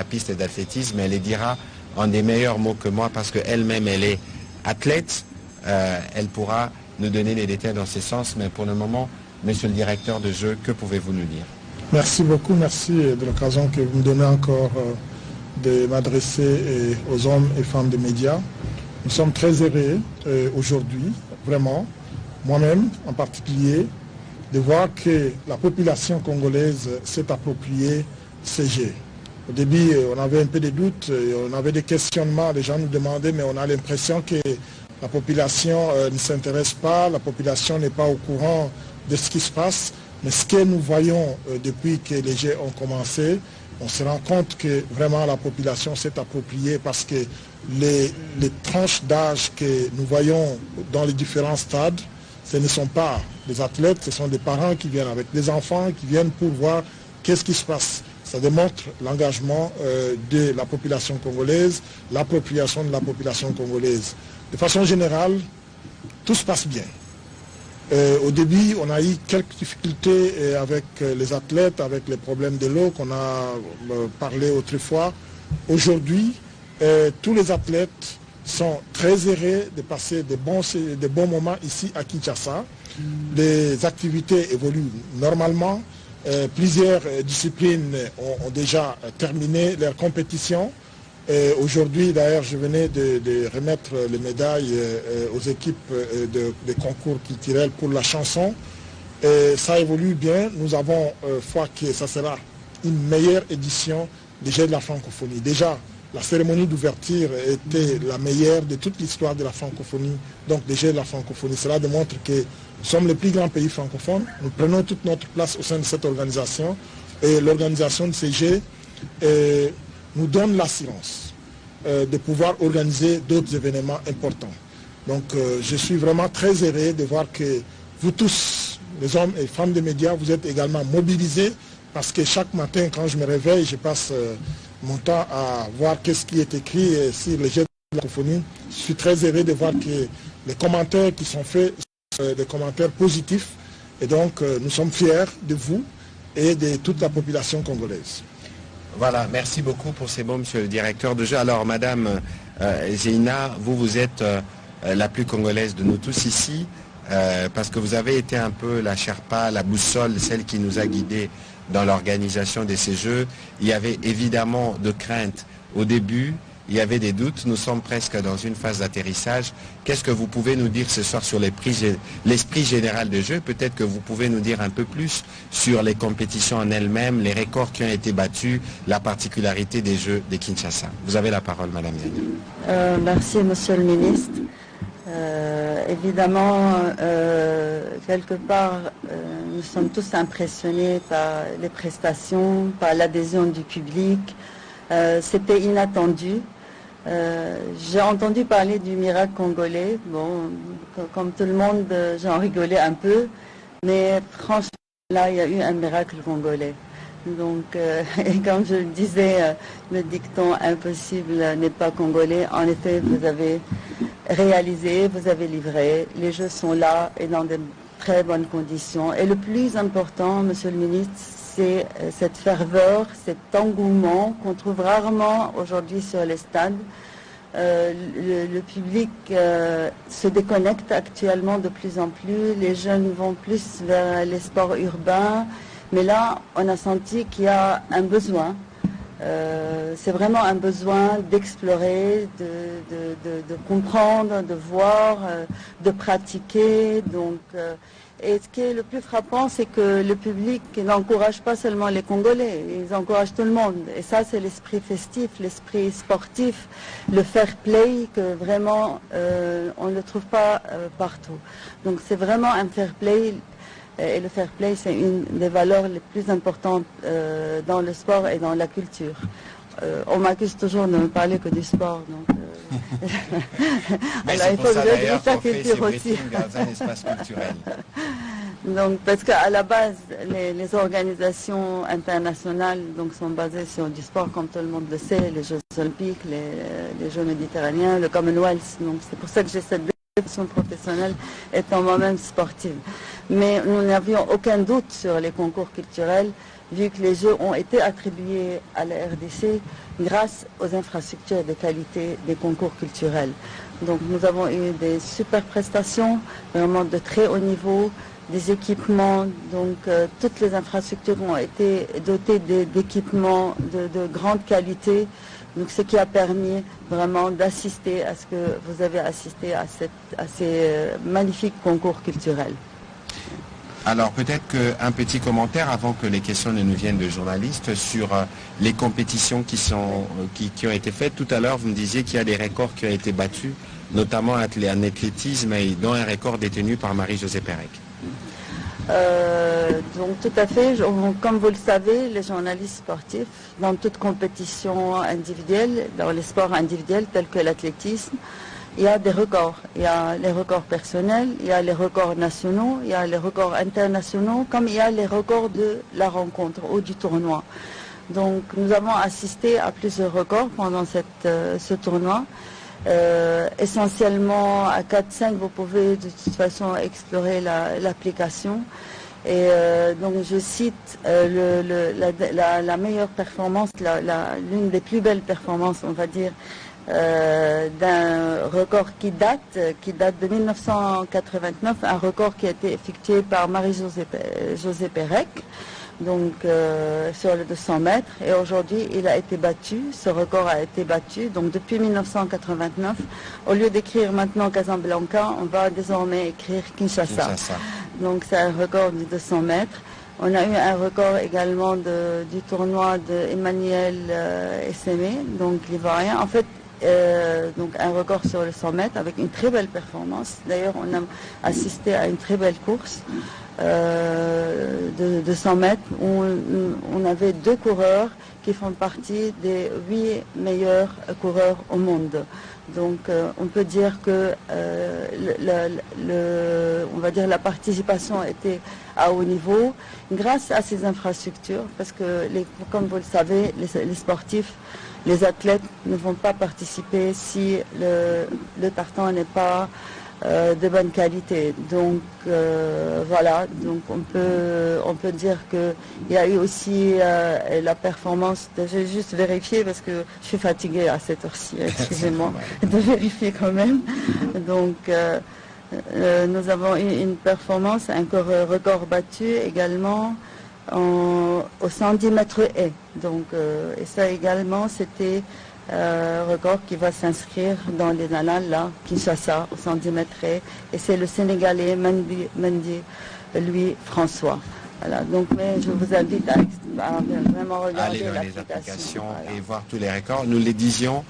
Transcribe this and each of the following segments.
piste d'athlétisme, elle les dira en des meilleurs mots que moi parce qu'elle-même, elle est athlète. Elle pourra nous donner les détails dans ce sens. Mais pour le moment, monsieur le directeur de jeu, que pouvez-vous nous dire? Merci beaucoup, merci de l'occasion que vous me donnez encore de m'adresser aux hommes et femmes des médias. Nous sommes très heureux aujourd'hui, vraiment, moi-même en particulier, de voir que la population congolaise s'est appropriée ces Jeux. Au début, on avait un peu de doutes, on avait des questionnements, les gens nous demandaient, mais on a l'impression que la population ne s'intéresse pas, la population n'est pas au courant de ce qui se passe. Mais ce que nous voyons depuis que les Jeux ont commencé, on se rend compte que vraiment la population s'est appropriée parce que les tranches d'âge que nous voyons dans les différents stades, ce ne sont pas des athlètes, ce sont des parents qui viennent avec des enfants, qui viennent pour voir qu'est-ce qui se passe. Ça démontre l'engagement de la population congolaise, l'appropriation de la population congolaise. De façon générale, tout se passe bien. Au début, on a eu quelques difficultés avec les athlètes, avec les problèmes de l'eau qu'on a parlé autrefois. Aujourd'hui, tous les athlètes sont très heureux de passer de bons moments ici à Kinshasa. Les activités évoluent normalement. Plusieurs disciplines ont déjà terminé leur compétition. Aujourd'hui, d'ailleurs, je venais de remettre les médailles aux équipes de concours culturels pour la chanson. Ça évolue bien. Nous avons foi que ça sera une meilleure édition des Jeux de la francophonie. Déjà, la cérémonie d'ouverture était la meilleure de toute l'histoire de la francophonie, donc des Jeux de la francophonie. Cela démontre que nous sommes le plus grand pays francophone. Nous prenons toute notre place au sein de cette organisation. Et l'organisation de ces Jeux nous donne l'assurance de pouvoir organiser d'autres événements importants. Donc je suis vraiment très heureux de voir que vous tous, les hommes et femmes des médias, vous êtes également mobilisés parce que chaque matin quand je me réveille, je passe mon temps à voir qu'est-ce qui est écrit sur les Jeux de la francophonie. Je suis très heureux de voir que les commentaires qui sont faits sont des commentaires positifs et donc nous sommes fiers de vous et de toute la population congolaise. Voilà, merci beaucoup pour ces mots, monsieur le directeur de jeu. Alors, madame Zeina, vous êtes la plus congolaise de nous tous ici, parce que vous avez été un peu la Sherpa, la boussole, celle qui nous a guidés dans l'organisation de ces Jeux. Il y avait évidemment de craintes au début, il y avait des doutes. Nous sommes presque dans une phase d'atterrissage. Qu'est-ce que vous pouvez nous dire ce soir sur l'esprit général des Jeux? Peut-être que vous pouvez nous dire un peu plus sur les compétitions en elles-mêmes, les records qui ont été battus, la particularité des Jeux de Kinshasa. Vous avez la parole, madame Zeina. Merci, monsieur le ministre. Évidemment, quelque part, nous sommes tous impressionnés par les prestations, par l'adhésion du public. C'était inattendu. J'ai entendu parler du miracle congolais. Bon, comme tout le monde, j'en rigolais un peu. Mais franchement, là, il y a eu un miracle congolais. Donc, et comme je le disais, le dicton impossible n'est pas congolais. En effet, vous avez réalisé, vous avez livré. Les Jeux sont là et dans de très bonnes conditions. Et le plus important, monsieur le ministre, c'est cette ferveur, cet engouement qu'on trouve rarement aujourd'hui sur les stades. Le public se déconnecte actuellement de plus en plus. Les jeunes vont plus vers les sports urbains. Mais là, on a senti qu'il y a un besoin. C'est vraiment un besoin d'explorer, de comprendre, de voir, de pratiquer. Donc, et ce qui est le plus frappant, c'est que le public n'encourage pas seulement les Congolais, ils encouragent tout le monde. Et ça, c'est l'esprit festif, l'esprit sportif, le fair play que vraiment on ne le trouve pas partout. Donc c'est vraiment un fair play. Et le fair play, c'est une des valeurs les plus importantes dans le sport et dans la culture. On m'accuse toujours de ne parler que du sport. Donc, alors, il faut que je dise la culture aussi. Dans un espace culturel. Donc, parce qu'à la base, les organisations internationales donc, sont basées sur du sport, comme tout le monde le sait, les Jeux olympiques, les Jeux méditerranéens, le Commonwealth. Donc, c'est pour ça que j'ai cette professionnelle étant moi-même sportive. Mais nous n'avions aucun doute sur les concours culturels, vu que les Jeux ont été attribués à la RDC grâce aux infrastructures de qualité des concours culturels. Donc nous avons eu des super prestations, vraiment de très haut niveau, des équipements, donc toutes les infrastructures ont été dotées d'équipements de grande qualité, donc ce qui a permis vraiment d'assister à ce que vous avez assisté à ces magnifiques concours culturels. Alors peut-être qu'un petit commentaire avant que les questions ne nous viennent de journalistes sur les compétitions qui ont été faites. Tout à l'heure, vous me disiez qu'il y a des records qui ont été battus, notamment en athlétisme, et dont un record détenu par Marie-Josée Pérec. Donc tout à fait, comme vous le savez, les journalistes sportifs, dans toute compétition individuelle, dans les sports individuels tels que l'athlétisme, il y a des records. Il y a les records personnels, il y a les records nationaux, il y a les records internationaux, comme il y a les records de la rencontre ou du tournoi. Donc nous avons assisté à plusieurs records pendant ce tournoi. Essentiellement à 4-5, vous pouvez de toute façon explorer l'application. Et donc je cite la meilleure performance, l'une des plus belles performances, on va dire, d'un record qui date de 1989, un record qui a été effectué par Marie-Josée Pérec, donc sur le 200 mètres, et aujourd'hui il a été battu, ce record a été battu, donc depuis 1989, au lieu d'écrire maintenant Casablanca, on va désormais écrire Kinshasa. Donc c'est un record de 200 mètres. On a eu un record également du tournoi de Emmanuel Essémé, donc l'ivoirien. En fait, donc un record sur le 100 mètres avec une très belle performance. D'ailleurs, on a assisté à une très belle course de 100 mètres où on avait 2 coureurs qui font partie des 8 meilleurs coureurs au monde. Donc on peut dire que on va dire la participation était à haut niveau grâce à ces infrastructures, parce que comme vous le savez, les sportifs, les athlètes ne vont pas participer si le tartan n'est pas de bonne qualité. Donc voilà, donc on peut dire qu'il y a eu aussi la performance, je vais juste vérifier parce que je suis fatiguée à cette heure-ci, excusez-moi, de vérifier quand même. Donc nous avons eu une performance, un record battu également au 110 mètres haies. Donc, et ça également, c'était un record qui va s'inscrire dans les annales, là, Kinshasa, au 110 mètres haies. Et c'est le Sénégalais Mendy Louis François. Voilà, donc mais je vous invite à vraiment regarder les applications et voir tous les records. Nous les disions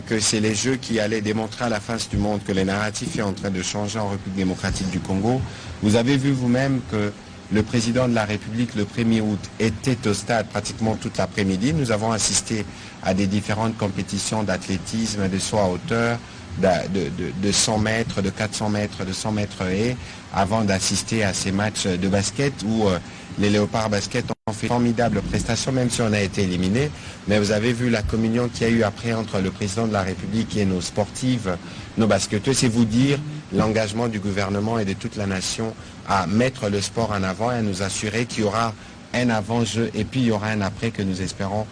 que c'est les Jeux qui allaient démontrer à la face du monde que le narratif est en train de changer en République démocratique du Congo. Vous avez vu vous-même que le président de la République, le 1er août, était au stade pratiquement toute l'après-midi. Nous avons assisté à des différentes compétitions d'athlétisme, de saut à hauteur, de 100 mètres, de 400 mètres, de 100 mètres haies, avant d'assister à ces matchs de basket où les Léopards Basket ont fait formidable prestation, même si on a été éliminé. Mais vous avez vu la communion qu'il y a eu après entre le président de la République et nos sportives, nos basketteuses. C'est vous dire l'engagement du gouvernement et de toute la nation à mettre le sport en avant et à nous assurer qu'il y aura un avant-jeu et puis il y aura un après que nous espérons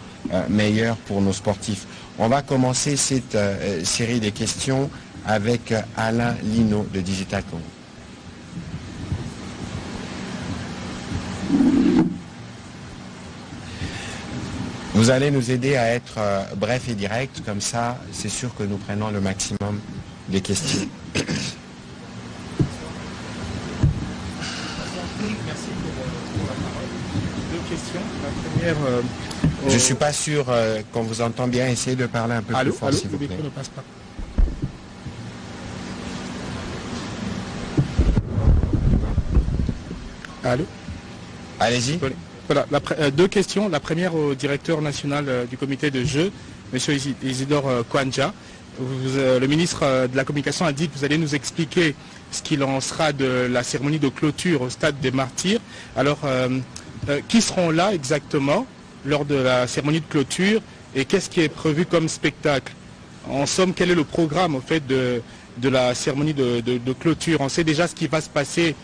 meilleur pour nos sportifs. On va commencer cette série de questions avec Alain Lino de Digital Congo. Vous allez nous aider à être bref et direct, comme ça c'est sûr que nous prenons le maximum des questions. La première, je ne suis pas sûr qu'on vous entend bien. Essayez de parler un peu plus fort, s'il vous plaît. Le micro ne passe pas. Allô. Allez-y. Voilà, 2 questions. La première au directeur national du comité de jeu, M. Isidore Kwanja. Le ministre de la Communication a dit que vous allez nous expliquer ce qu'il en sera de la cérémonie de clôture au stade des Martyrs. Alors, qui seront là exactement lors de la cérémonie de clôture et qu'est-ce qui est prévu comme spectacle en somme, quel est le programme au fait de la cérémonie de clôture? On sait déjà ce qui va se passer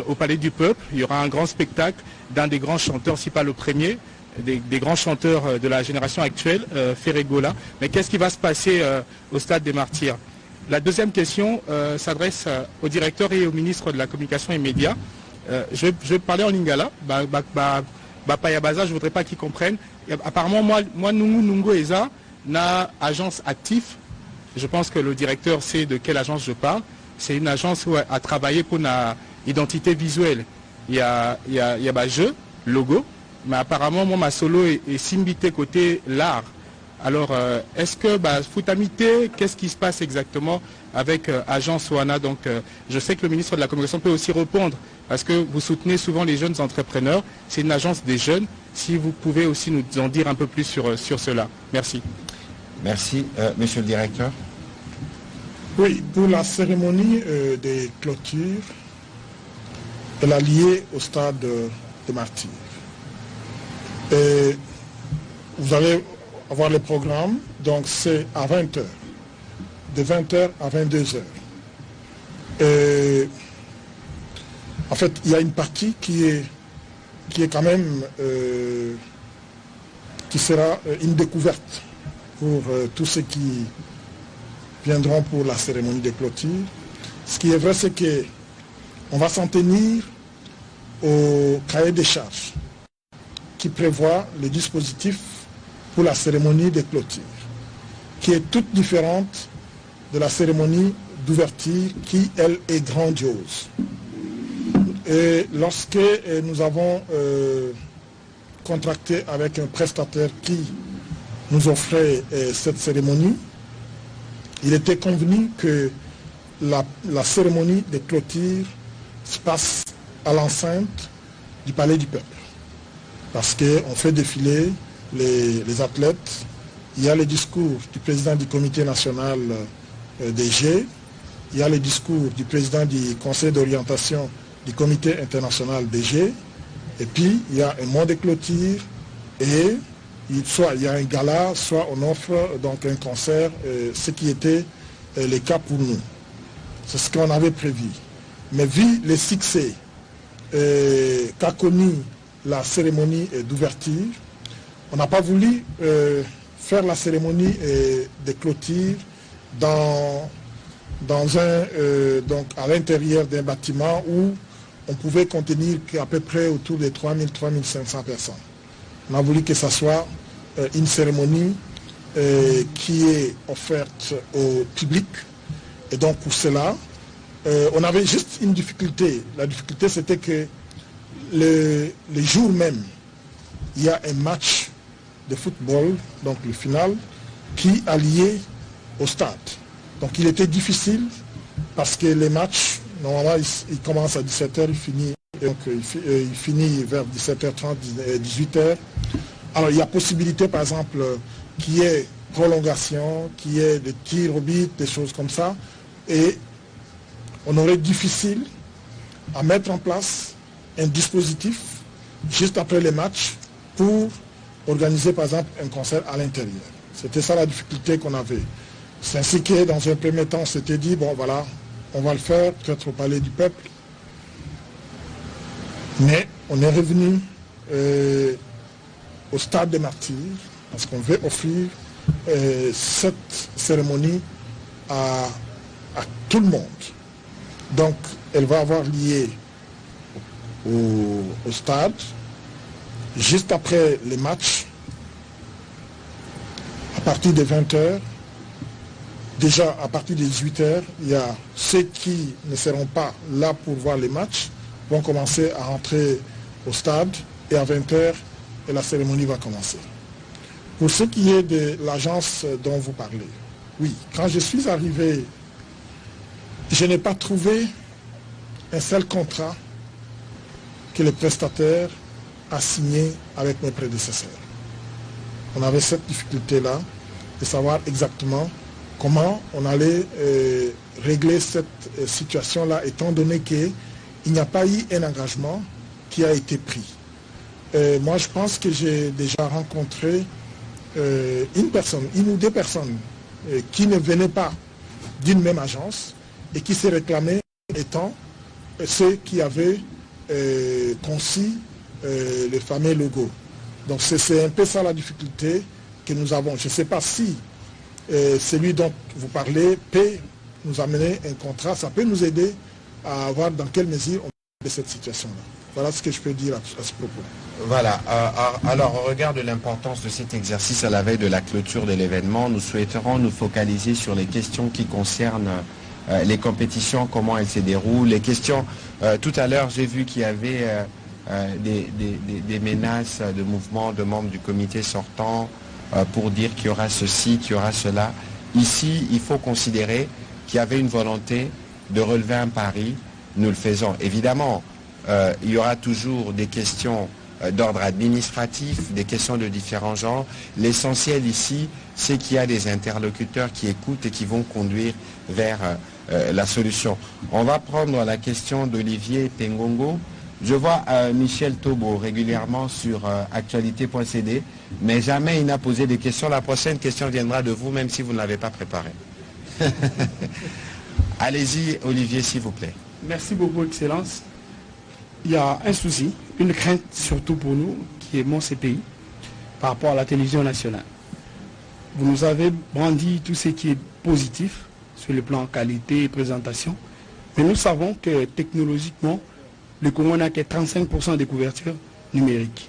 au Palais du Peuple. Il y aura un grand spectacle d'un des grands chanteurs, si pas le premier, des grands chanteurs de la génération actuelle, Ferregola. Mais qu'est-ce qui va se passer au Stade des Martyrs? La deuxième question s'adresse au directeur et au ministre de la Communication et Médias. Je vais parler en lingala. Payabaza, je ne voudrais pas qu'ils comprennent. Apparemment, moi Nungu Eza, n'a agence active. Je pense que le directeur sait de quelle agence je parle. C'est une agence où a travaillé pour une identité visuelle. Il y a jeu, logo, mais apparemment, moi, ma solo est simbité côté l'art. Alors, est-ce que Foutamité, qu'est-ce qui se passe exactement avec Agence Wana? Donc, je sais que le ministre de la Communication peut aussi répondre, parce que vous soutenez souvent les jeunes entrepreneurs. C'est une agence des jeunes. Si vous pouvez aussi nous en dire un peu plus sur cela. Merci. Merci. Monsieur le directeur. Oui, pour la cérémonie des clôtures, elle est liée au stade de Martyrs. Et vous allez avoir le programme, donc c'est à 20h, de 20h à 22h. Et en fait, il y a une partie qui est quand même, qui sera une découverte pour tous ceux qui viendront pour la cérémonie de clôture. Ce qui est vrai, c'est qu'on va s'en tenir au cahier des charges qui prévoit le dispositif pour la cérémonie de clôture, qui est toute différente de la cérémonie d'ouverture qui, elle, est grandiose. Et lorsque nous avons contracté avec un prestataire qui nous offrait cette cérémonie, il était convenu que la cérémonie de clôture se passe à l'enceinte du Palais du Peuple. Parce qu'on fait défiler les athlètes, il y a le discours du président du comité national des Jeux, il y a le discours du président du conseil d'orientation du comité international des Jeux, et puis il y a un mot de clôture, et soit il y a un gala, soit on offre donc un concert, ce qui était le cas pour nous. C'est ce qu'on avait prévu. Mais vu les succès qu'a connu la cérémonie d'ouverture, on n'a pas voulu faire la cérémonie de clôture donc à l'intérieur d'un bâtiment où on pouvait contenir à peu près autour de 3000-3500 personnes. On a voulu que ce soit une cérémonie qui est offerte au public. Et donc pour cela, on avait juste une difficulté. La difficulté, c'était que le jour même, il y a un match de football, donc le final, qui a lié au stade. Donc il était difficile parce que les matchs, normalement, ils commencent à 17h, il finit vers 17h30, 18h. Alors il y a possibilité, par exemple, qu'il y ait prolongation, qu'il y ait des tirs au but, des choses comme ça. Et on aurait difficile à mettre en place un dispositif juste après les matchs pour organiser, par exemple, un concert à l'intérieur. C'était ça la difficulté qu'on avait. C'est ainsi que, dans un premier temps, on s'était dit, bon voilà, on va le faire, peut-être au Palais du Peuple. Mais on est revenu au Stade des Martyrs, parce qu'on veut offrir cette cérémonie à tout le monde. Donc, elle va avoir lieu au stade, juste après les matchs, à partir de 20h. Déjà, à partir de 18h, il y a ceux qui ne seront pas là pour voir les matchs, vont commencer à rentrer au stade, et à 20h, la cérémonie va commencer. Pour ce qui est de l'agence dont vous parlez, oui, quand je suis arrivé, je n'ai pas trouvé un seul contrat que le prestataire a signé avec mes prédécesseurs. On avait cette difficulté-là de savoir exactement comment on allait régler cette situation-là, étant donné qu'il n'y a pas eu un engagement qui a été pris. Moi, je pense que j'ai déjà rencontré une ou deux personnes qui ne venaient pas d'une même agence et qui se réclamaient étant ceux qui avaient conçu les fameux logos. Donc c'est un peu ça la difficulté que nous avons. Je ne sais pas si celui dont vous parlez peut nous amener un contrat, ça peut nous aider à voir dans quelle mesure on peut de cette situation-là. Voilà ce que je peux dire à ce propos. Voilà. Alors, au regard de l'importance de cet exercice à la veille de la clôture de l'événement, nous souhaiterons nous focaliser sur les questions qui concernent les compétitions, comment elles se déroulent. Les questions, tout à l'heure, j'ai vu qu'il y avait des menaces de mouvements de membres du comité sortant pour dire qu'il y aura ceci, qu'il y aura cela. Ici, il faut considérer qu'il y avait une volonté de relever un pari. Nous le faisons. Évidemment, il y aura toujours des questions d'ordre administratif, des questions de différents genres. L'essentiel ici, c'est qu'il y a des interlocuteurs qui écoutent et qui vont conduire vers la solution. On va prendre la question d'Olivier Tengongo. Je vois Michel Tobo régulièrement sur actualité.cd, mais jamais il n'a posé des questions. La prochaine question viendra de vous, même si vous ne l'avez pas préparée. Allez-y, Olivier, s'il vous plaît. Merci beaucoup, Excellence. Il y a un souci, une crainte surtout pour nous, qui est mon CPI, par rapport à la télévision nationale. Vous nous avez brandi tout ce qui est positif sur le plan qualité et présentation, mais nous savons que technologiquement, le Congo n'a que 35% de couverture numérique.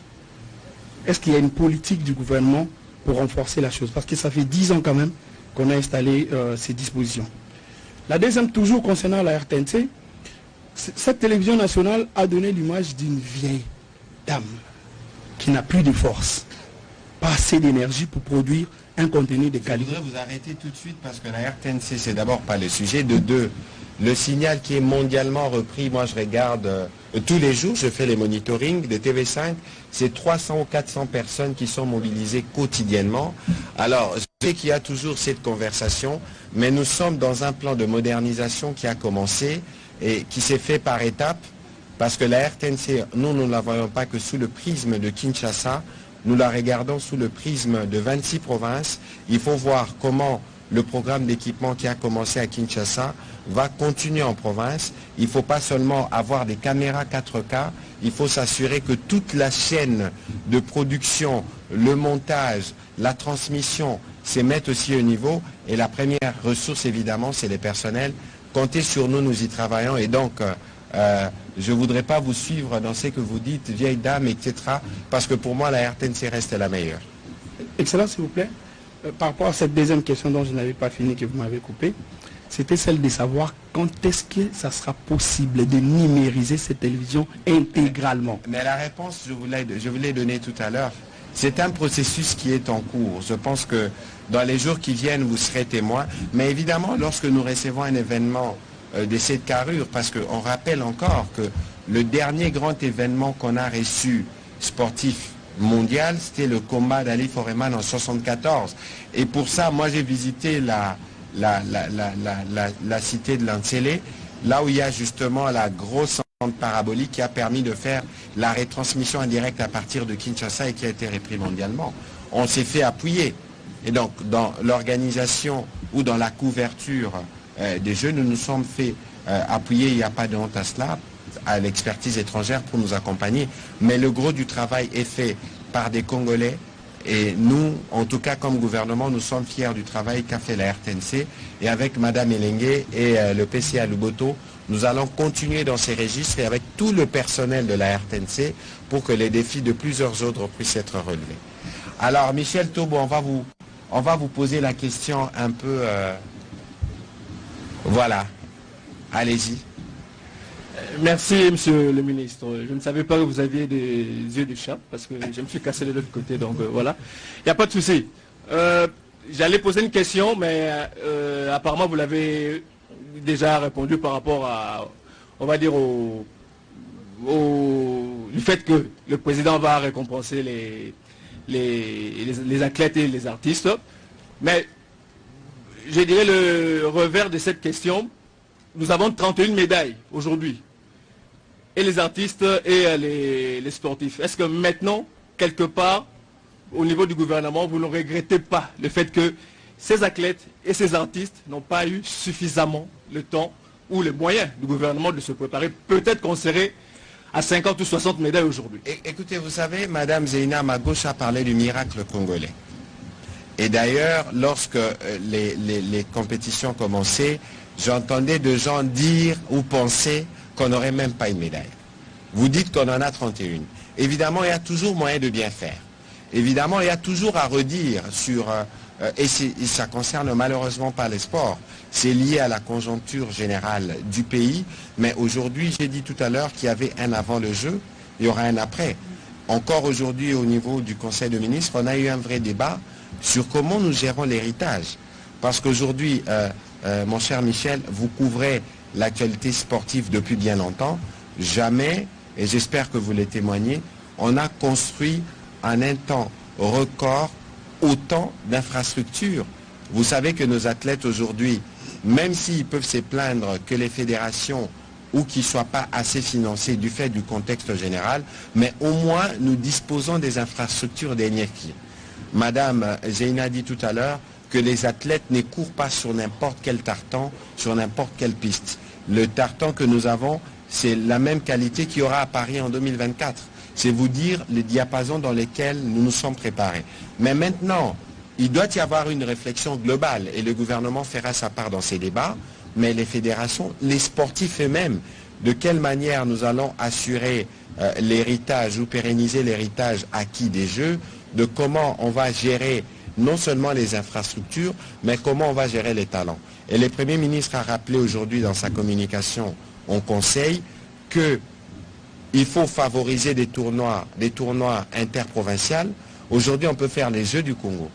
Est-ce qu'il y a une politique du gouvernement pour renforcer la chose? Parce que ça fait 10 ans quand même qu'on a installé ces dispositions. La deuxième, toujours concernant la RTNC, cette télévision nationale a donné l'image d'une vieille dame qui n'a plus de force, pas assez d'énergie pour produire un contenu de qualité. Je voudrais vous arrêter tout de suite parce que la RTNC, c'est d'abord pas le sujet. De deux, le signal qui est mondialement repris, moi je regarde tous les jours, je fais les monitorings de TV5, c'est 300 ou 400 personnes qui sont mobilisées quotidiennement. Alors, je sais qu'il y a toujours cette conversation, mais nous sommes dans un plan de modernisation qui a commencé et qui s'est fait par étapes, parce que la RTNC, nous ne la voyons pas que sous le prisme de Kinshasa, nous la regardons sous le prisme de 26 provinces. Il faut voir comment le programme d'équipement qui a commencé à Kinshasa va continuer en province. Il ne faut pas seulement avoir des caméras 4K, il faut s'assurer que toute la chaîne de production, le montage, la transmission, se mettent aussi au niveau. Et la première ressource, évidemment, c'est les personnels. Comptez sur nous, nous y travaillons. Et donc, je ne voudrais pas vous suivre dans ce que vous dites, vieille dame, etc. Parce que pour moi, la RTNC reste la meilleure. Excellent, s'il vous plaît. Par rapport à cette deuxième question dont je n'avais pas fini, que vous m'avez coupé, c'était celle de savoir quand est-ce que ça sera possible de numériser cette télévision intégralement. Mais la réponse, je vous l'ai donnée tout à l'heure. C'est un processus qui est en cours. Je pense que dans les jours qui viennent, vous serez témoins. Mais évidemment, lorsque nous recevons un événement de cette carrure, parce qu'on rappelle encore que le dernier grand événement qu'on a reçu sportif mondial, c'était le combat d'Ali Foreman en 1974. Et pour ça, moi j'ai visité la cité de Lanzele, là où il y a justement la grosse antenne parabolique qui a permis de faire la retransmission indirecte à partir de Kinshasa et qui a été repris mondialement. On s'est fait appuyer. Et donc, dans l'organisation ou dans la couverture des Jeux, nous nous sommes fait appuyer, il n'y a pas de honte à cela, à l'expertise étrangère pour nous accompagner. Mais le gros du travail est fait par des Congolais. Et nous, en tout cas comme gouvernement, nous sommes fiers du travail qu'a fait la RTNC. Et avec Madame Elengue et le PCA Luboto, nous allons continuer dans ces registres et avec tout le personnel de la RTNC pour que les défis de plusieurs autres puissent être relevés. Alors, Michel Tobo, on va vous poser la question un peu... Voilà. Allez-y. Merci, monsieur le ministre. Je ne savais pas que vous aviez des yeux de chat, parce que je me suis cassé de l'autre côté, donc voilà. Il n'y a pas de souci. J'allais poser une question, mais apparemment vous l'avez déjà répondu par rapport à, on va dire, du fait que le président va récompenser les athlètes et les artistes. Mais je dirais le revers de cette question, nous avons 31 médailles aujourd'hui. Et les artistes et les sportifs. Est-ce que maintenant, quelque part, au niveau du gouvernement, vous ne regrettez pas le fait qu'il ces athlètes et ces artistes n'ont pas eu suffisamment le temps ou les moyens du gouvernement de se préparer. Peut-être qu'on serait à 50 ou 60 médailles aujourd'hui. Écoutez, vous savez, Madame Zeina Magosha parlait du miracle congolais. Et d'ailleurs, lorsque les compétitions commençaient, j'entendais de gens dire ou penser qu'on n'aurait même pas une médaille. Vous dites qu'on en a 31. Évidemment, il y a toujours moyen de bien faire. Évidemment, il y a toujours à redire sur... et ça concerne malheureusement pas les sports. C'est lié à la conjoncture générale du pays. Mais aujourd'hui, j'ai dit tout à l'heure qu'il y avait un avant le jeu, il y aura un après. Encore aujourd'hui, au niveau du Conseil de ministres, on a eu un vrai débat sur comment nous gérons l'héritage. Parce qu'aujourd'hui, mon cher Michel, vous couvrez l'actualité sportive depuis bien longtemps. Jamais, et j'espère que vous le témoignez, on a construit en un temps record autant d'infrastructures. Vous savez que nos athlètes aujourd'hui, même s'ils peuvent se plaindre que les fédérations ou qu'ils ne soient pas assez financés du fait du contexte général, mais au moins nous disposons des infrastructures dernier cri. Madame Zeina dit tout à l'heure que les athlètes ne courent pas sur n'importe quel tartan, sur n'importe quelle piste. Le tartan que nous avons, c'est la même qualité qu'il y aura à Paris en 2024. C'est vous dire les diapasons dans lesquels nous nous sommes préparés. Mais maintenant, il doit y avoir une réflexion globale et le gouvernement fera sa part dans ces débats, mais les fédérations, les sportifs eux-mêmes, de quelle manière nous allons assurer l'héritage ou pérenniser l'héritage acquis des Jeux, de comment on va gérer non seulement les infrastructures, mais comment on va gérer les talents. Et le Premier ministre a rappelé aujourd'hui dans sa communication au Conseil qu'il faut favoriser des tournois interprovinciaux. Aujourd'hui, on peut faire les Jeux du Congo.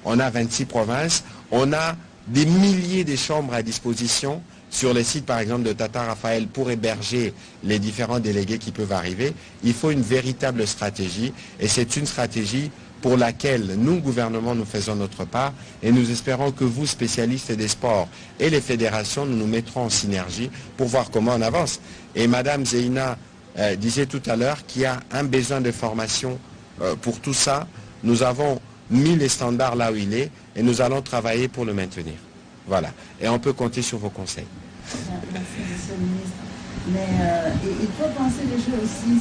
On a 26 provinces, on a des milliers de chambres à disposition sur les sites, par exemple, de Tata Raphaël pour héberger les différents délégués qui peuvent arriver. Il faut une véritable stratégie et c'est une stratégie pour laquelle nous, gouvernement, nous faisons notre part et nous espérons que vous, spécialistes des sports et les fédérations, nous nous mettrons en synergie pour voir comment on avance. Et Madame Zeina disait tout à l'heure qu'il y a un besoin de formation pour tout ça. Nous avons mis les standards là où il est et nous allons travailler pour le maintenir. Voilà. Et on peut compter sur vos conseils. Merci, Monsieur le ministre. Mais il faut penser les choses aussi,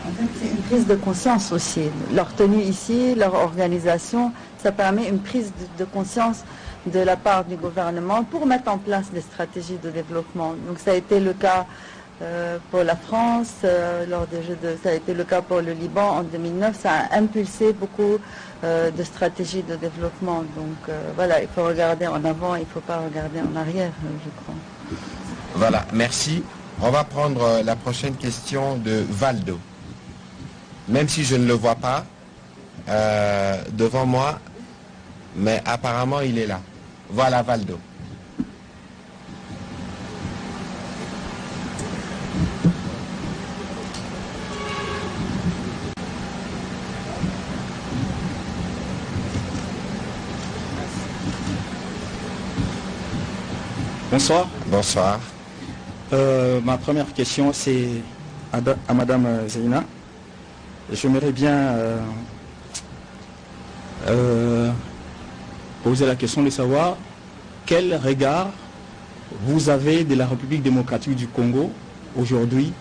en fait, c'est une prise de conscience aussi. Leur tenue ici, leur organisation, ça permet une prise de conscience de la part du gouvernement pour mettre en place des stratégies de développement. Donc ça a été le cas pour la France, lors des Jeux ça a été le cas pour le Liban en 2009. Ça a impulsé beaucoup de stratégies de développement. Donc voilà, il faut regarder en avant, il ne faut pas regarder en arrière, je crois. Voilà, merci. On va prendre la prochaine question de Valdo. Même si je ne le vois pas devant moi, mais apparemment il est là. Voilà Valdo. Bonsoir. Bonsoir. Ma première question, c'est à Madame Zeina. J'aimerais bien poser la question de savoir quel regard vous avez de la République démocratique du Congo aujourd'hui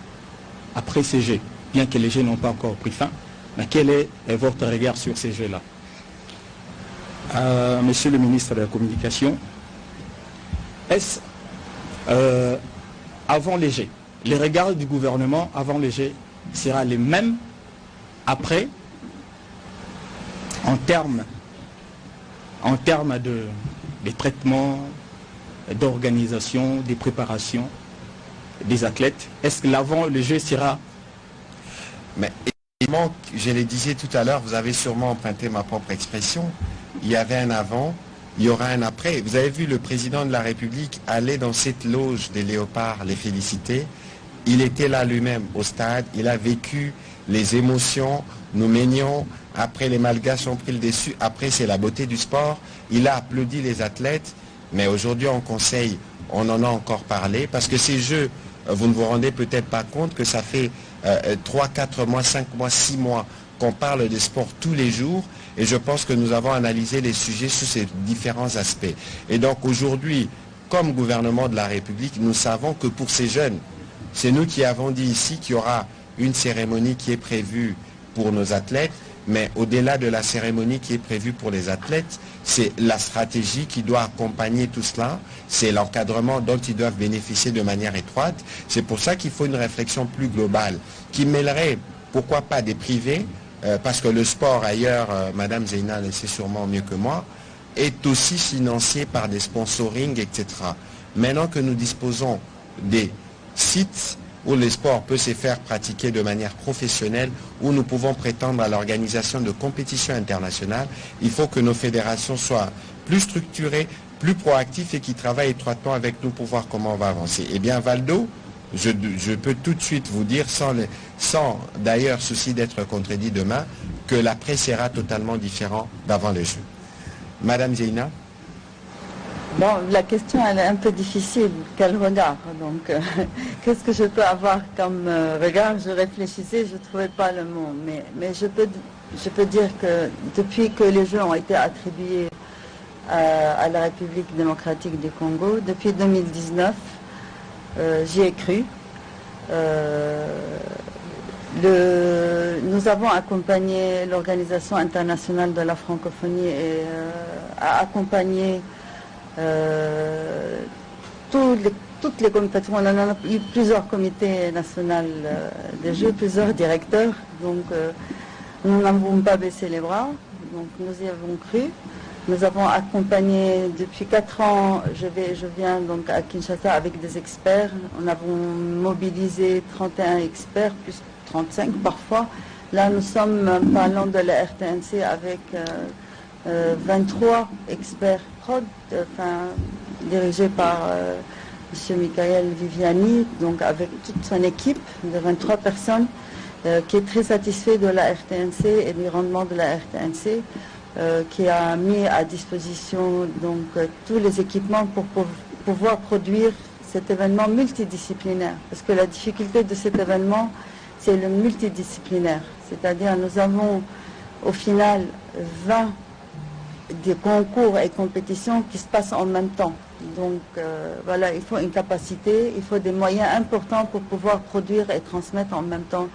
après ces Jeux, bien que les Jeux n'ont pas encore pris fin, mais quel est votre regard sur ces Jeux-là? Monsieur le ministre de la Communication, est-ce avant les Jeux, les regards du gouvernement avant les Jeux sera les mêmes après en termes de traitement, d'organisation, des préparations des athlètes? Est-ce que l'avant le jeu sera... Mais évidemment, je le disais tout à l'heure, vous avez sûrement emprunté ma propre expression, il y avait un avant, il y aura un après. Vous avez vu le président de la République aller dans cette loge des léopards, les féliciter. Il était là lui-même au stade, il a vécu les émotions, nous menions, après les Malgaches ont pris le dessus, après c'est la beauté du sport, il a applaudi les athlètes, mais aujourd'hui en conseil, on en a encore parlé, parce que ces jeux, vous ne vous rendez peut-être pas compte que ça fait 3, 4 mois, 5 mois, 6 mois qu'on parle des sports tous les jours et je pense que nous avons analysé les sujets sous ces différents aspects. Et donc aujourd'hui, comme gouvernement de la République, nous savons que pour ces jeunes, c'est nous qui avons dit ici qu'il y aura une cérémonie qui est prévue pour nos athlètes, mais au-delà de la cérémonie qui est prévue pour les athlètes, c'est la stratégie qui doit accompagner tout cela, c'est l'encadrement dont ils doivent bénéficier de manière étroite. C'est pour ça qu'il faut une réflexion plus globale, qui mêlerait, pourquoi pas, des privés, parce que le sport ailleurs, Madame Zeina le sait sûrement mieux que moi, est aussi financé par des sponsorings, etc. Maintenant que nous disposons des sites où le sport peut se faire pratiquer de manière professionnelle, où nous pouvons prétendre à l'organisation de compétitions internationales, il faut que nos fédérations soient plus structurées, plus proactives et qui travaillent étroitement avec nous pour voir comment on va avancer. Eh bien, Valdo, je peux tout de suite vous dire, sans d'ailleurs souci d'être contredit demain, que l'après sera totalement différent d'avant les Jeux. Madame Zeina. Bon, la question elle est un peu difficile. Quel regard? Donc, qu'est-ce que je peux avoir comme regard? Je réfléchissais, je ne trouvais pas le mot. Mais je peux dire que depuis que les Jeux ont été attribués à la République démocratique du Congo, depuis 2019, j'y ai cru. Nous avons accompagné l'Organisation internationale de la francophonie et a accompagné toutes les compétitions. On en a eu plusieurs comités nationaux des Jeux, plusieurs directeurs. Donc nous n'avons pas baissé les bras. Donc nous y avons cru. Nous avons accompagné depuis 4 ans, je viens donc à Kinshasa avec des experts. On a mobilisé 31 experts, plus 35 parfois. Là, nous sommes parlant de la RTNC avec 23 experts prod, dirigés par M. Michael Viviani, donc avec toute son équipe de 23 personnes, qui est très satisfait de la RTNC et du rendement de la RTNC. Qui a mis à disposition donc tous les équipements pour pouvoir produire cet événement multidisciplinaire. Parce que la difficulté de cet événement, c'est le multidisciplinaire. C'est-à-dire nous avons au final 20 des concours et compétitions qui se passent en même temps. Donc voilà, il faut une capacité, il faut des moyens importants pour pouvoir produire et transmettre en même temps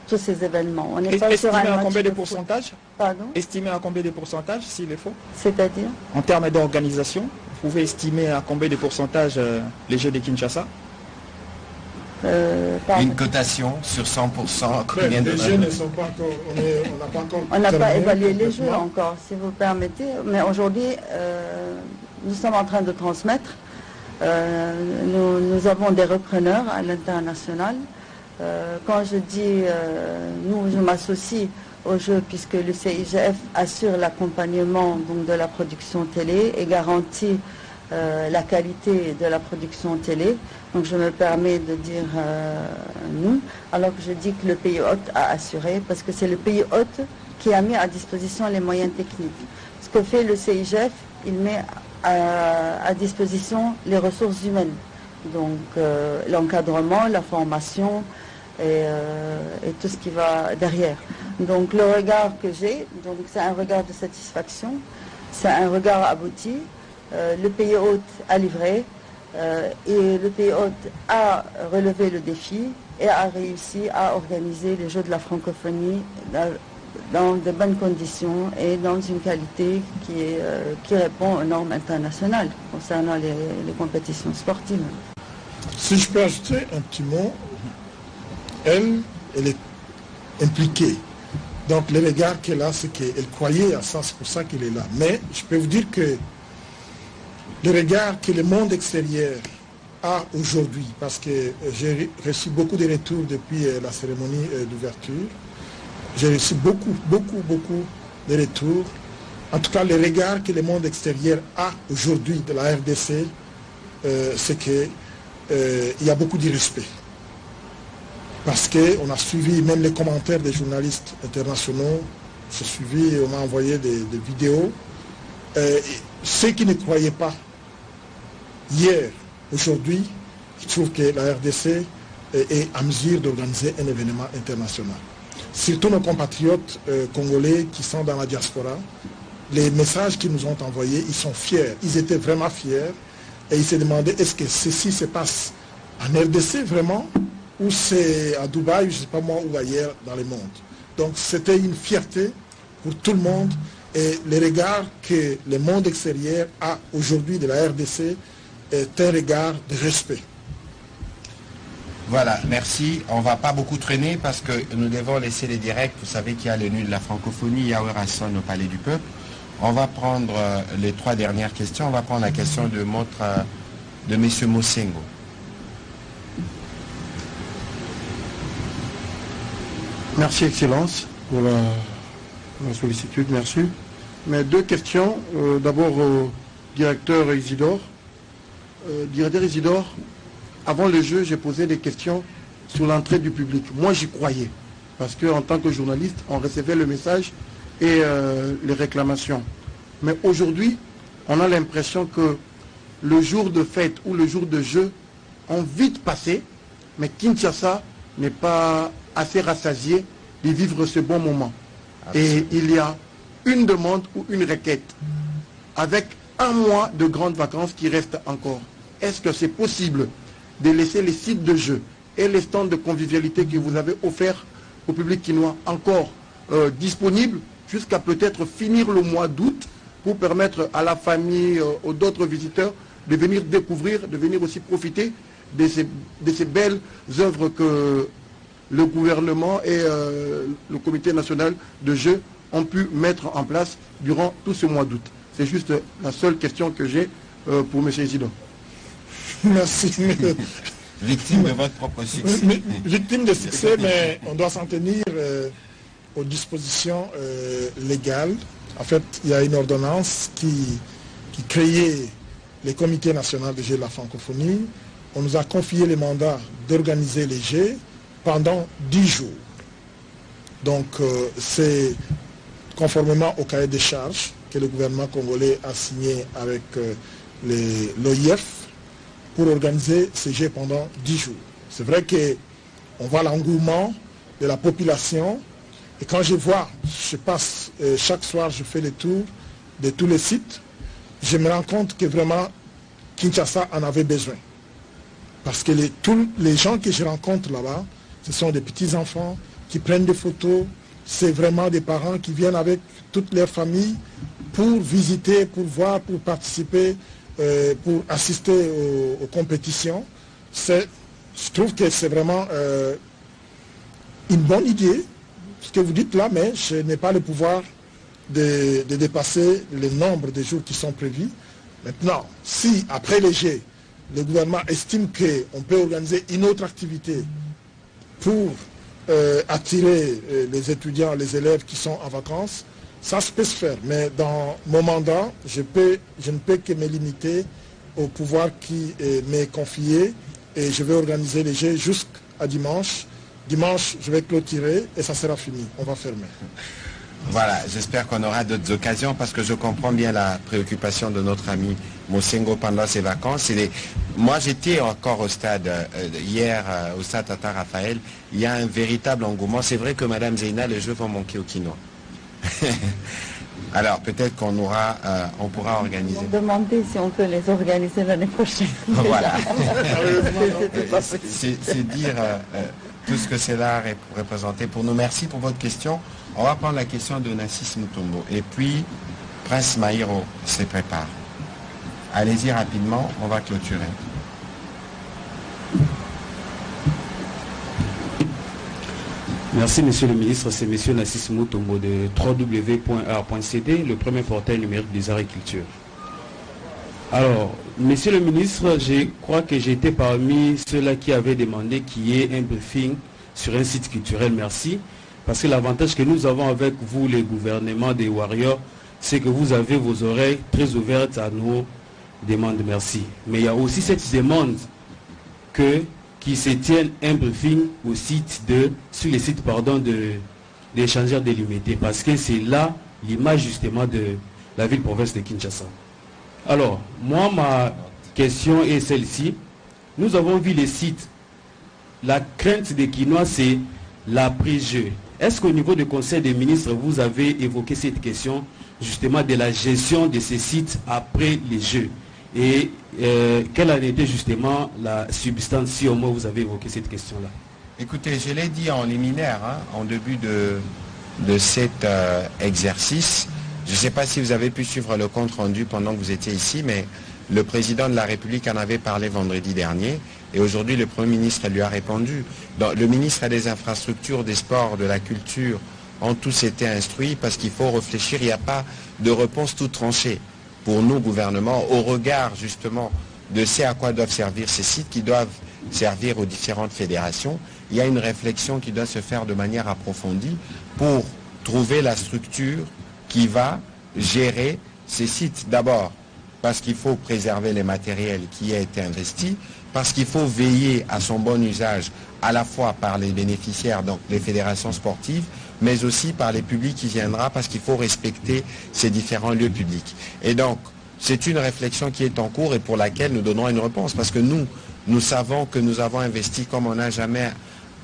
tous ces événements. On n'est pas sur un estimé à combien de foot. pourcentage? Pardon? Estimé à combien de pourcentage, s'il est faux? C'est-à-dire? En termes d'organisation, vous pouvez estimer à combien de pourcentage les Jeux de Kinshasa? Une cotation sur 100%. Combien de les Jeux ne sont pas encore... On n'a pas encore... On n'a pas terminé évalué les complètement. Jeux encore, si vous permettez. Mais aujourd'hui, nous sommes en train de transmettre. Nous avons des repreneurs à l'international. Quand je dis nous, je m'associe au jeu puisque le CIGF assure l'accompagnement de la production télé et garantit la qualité de la production télé. Donc je me permets de dire nous, alors que je dis que le pays hôte a assuré, parce que c'est le pays hôte qui a mis à disposition les moyens techniques. Ce que fait le CIGF, il met à disposition les ressources humaines. Donc l'encadrement, la formation et tout ce qui va derrière. Donc le regard que j'ai, c'est un regard de satisfaction, c'est un regard abouti. Le pays hôte a livré et le pays hôte a relevé le défi et a réussi à organiser les Jeux de la francophonie dans de bonnes conditions et dans une qualité qui répond aux normes internationales concernant les compétitions sportives. Si je peux ajouter un petit mot, elle est impliquée. Donc le regard qu'elle a, c'est qu'elle croyait à ça, c'est pour ça qu'elle est là. Mais je peux vous dire que le regard que le monde extérieur a aujourd'hui, parce que j'ai reçu beaucoup de retours depuis la cérémonie d'ouverture, j'ai reçu beaucoup de retours. En tout cas, le regard que le monde extérieur a aujourd'hui de la RDC, c'est qu'il y a beaucoup de respect. Parce qu'on a suivi même les commentaires des journalistes internationaux, j'ai suivi, on m'a envoyé des vidéos. Ceux qui ne croyaient pas hier, aujourd'hui, je trouve que la RDC est à mesure d'organiser un événement international. surtout nos compatriotes congolais qui sont dans la diaspora, les messages qu'ils nous ont envoyés, ils sont fiers. Ils étaient vraiment fiers et ils se demandaient est-ce que ceci se passe en RDC vraiment ou c'est à Dubaï, je ne sais pas moi, ou ailleurs dans le monde. Donc c'était une fierté pour tout le monde et le regard que le monde extérieur a aujourd'hui de la RDC est un regard de respect. Voilà, merci. On ne va pas beaucoup traîner parce que nous devons laisser les directs. Vous savez qu'il y a le nuit de la francophonie, Yahweh Rasson au Palais du Peuple. On va prendre les 3 dernières questions. On va prendre la question de M. Mosengo. Merci, Excellence, pour la sollicitude, merci. Mais 2 questions. D'abord au directeur Isidore. Directeur Isidore, avant le jeu, j'ai posé des questions sur l'entrée du public. Moi, j'y croyais. Parce qu'en tant que journaliste, on recevait le message et les réclamations. Mais aujourd'hui, on a l'impression que le jour de fête ou le jour de jeu ont vite passé, mais Kinshasa n'est pas assez rassasié de vivre ce bon moment. Et il y a une demande ou une requête avec 1 mois de grandes vacances qui restent encore. Est-ce que c'est possible de laisser les sites de jeu et les stands de convivialité que vous avez offerts au public quinois encore disponibles jusqu'à peut-être finir le mois d'août pour permettre à la famille, aux d'autres visiteurs de venir découvrir, de venir aussi profiter de ces belles œuvres que le gouvernement et le comité national de jeux ont pu mettre en place durant tout ce mois d'août. C'est juste la seule question que j'ai pour M. Isidore. Merci. Victime de votre propre succès. Victime de succès, mais on doit s'en tenir aux dispositions légales. En fait, il y a une ordonnance qui créait le comité national des Jeux de la francophonie. On nous a confié le mandat d'organiser les Jeux pendant 10 jours. Donc, c'est conformément au cahier des charges que le gouvernement congolais a signé avec l'OIF pour organiser ces Jeux pendant 10 jours. C'est vrai qu'on voit l'engouement de la population. Et quand je vois, je passe, chaque soir, je fais le tour de tous les sites, je me rends compte que vraiment, Kinshasa en avait besoin. Parce que tous les gens que je rencontre là-bas, ce sont des petits-enfants qui prennent des photos. C'est vraiment des parents qui viennent avec toute leur famille pour visiter, pour voir, pour participer, pour assister aux compétitions. Je trouve que c'est vraiment une bonne idée, ce que vous dites là, mais je n'ai pas le pouvoir de dépasser le nombre de jours qui sont prévus. Maintenant, si après les Jeux, le gouvernement estime qu'on peut organiser une autre activité pour attirer les étudiants, les élèves qui sont en vacances, ça peut se faire. Mais dans mon mandat, je ne peux que me limiter au pouvoir qui m'est confié et je vais organiser les Jeux jusqu'à dimanche. Dimanche, je vais clôturer et ça sera fini. On va fermer. Voilà, j'espère qu'on aura d'autres occasions parce que je comprends bien la préoccupation de notre ami Mosengo pendant ses vacances. Moi, j'étais encore au stade hier, au stade Tata Raphaël. Il y a un véritable engouement. C'est vrai que Madame Zeina, les jeux vont manquer au Quinois. Alors, peut-être on pourra organiser. On demandait si on peut les organiser l'année prochaine. Voilà. C'est dire tout ce que cela représentait pour nous. Merci pour votre question. On va prendre la question de Nassis Mutombo. Et puis, Prince Maïro se prépare. Allez-y rapidement, on va clôturer. Merci Monsieur le Ministre, c'est Monsieur Nassis Mutombo de www.art.cd, le premier portail numérique des arts et culture. Alors, Monsieur le Ministre, je crois que j'étais parmi ceux-là qui avaient demandé qu'il y ait un briefing sur un site culturel. Merci. Parce que l'avantage que nous avons avec vous, les gouvernements des Warriors, c'est que vous avez vos oreilles très ouvertes à nos demandes. Merci. Mais il y a aussi cette demande qui se tienne un briefing sur les sites d'échangeurs délimités. Parce que c'est là l'image justement de la ville-province de Kinshasa. Alors, moi, ma question est celle-ci. Nous avons vu les sites. La crainte des Quinois, c'est la prise-jeu. Est-ce qu'au niveau du Conseil des ministres, vous avez évoqué cette question justement de la gestion de ces sites après les Jeux? Et quelle a été justement la substance, si au moins vous avez évoqué cette question-là? Écoutez, je l'ai dit en liminaire, en début de cet exercice. Je ne sais pas si vous avez pu suivre le compte rendu pendant que vous étiez ici, mais le président de la République en avait parlé vendredi dernier. Et aujourd'hui, le Premier ministre lui a répondu. Le ministre des Infrastructures, des Sports, de la Culture ont tous été instruits parce qu'il faut réfléchir. Il n'y a pas de réponse toute tranchée pour nous, gouvernement, au regard justement de ce à quoi doivent servir ces sites qui doivent servir aux différentes fédérations. Il y a une réflexion qui doit se faire de manière approfondie pour trouver la structure qui va gérer ces sites. D'abord, parce qu'il faut préserver les matériels qui ont été investis, parce qu'il faut veiller à son bon usage à la fois par les bénéficiaires, donc les fédérations sportives, mais aussi par les publics qui viendront, parce qu'il faut respecter ces différents lieux publics. Et donc, c'est une réflexion qui est en cours et pour laquelle nous donnons une réponse, parce que nous savons que nous avons investi comme on n'a jamais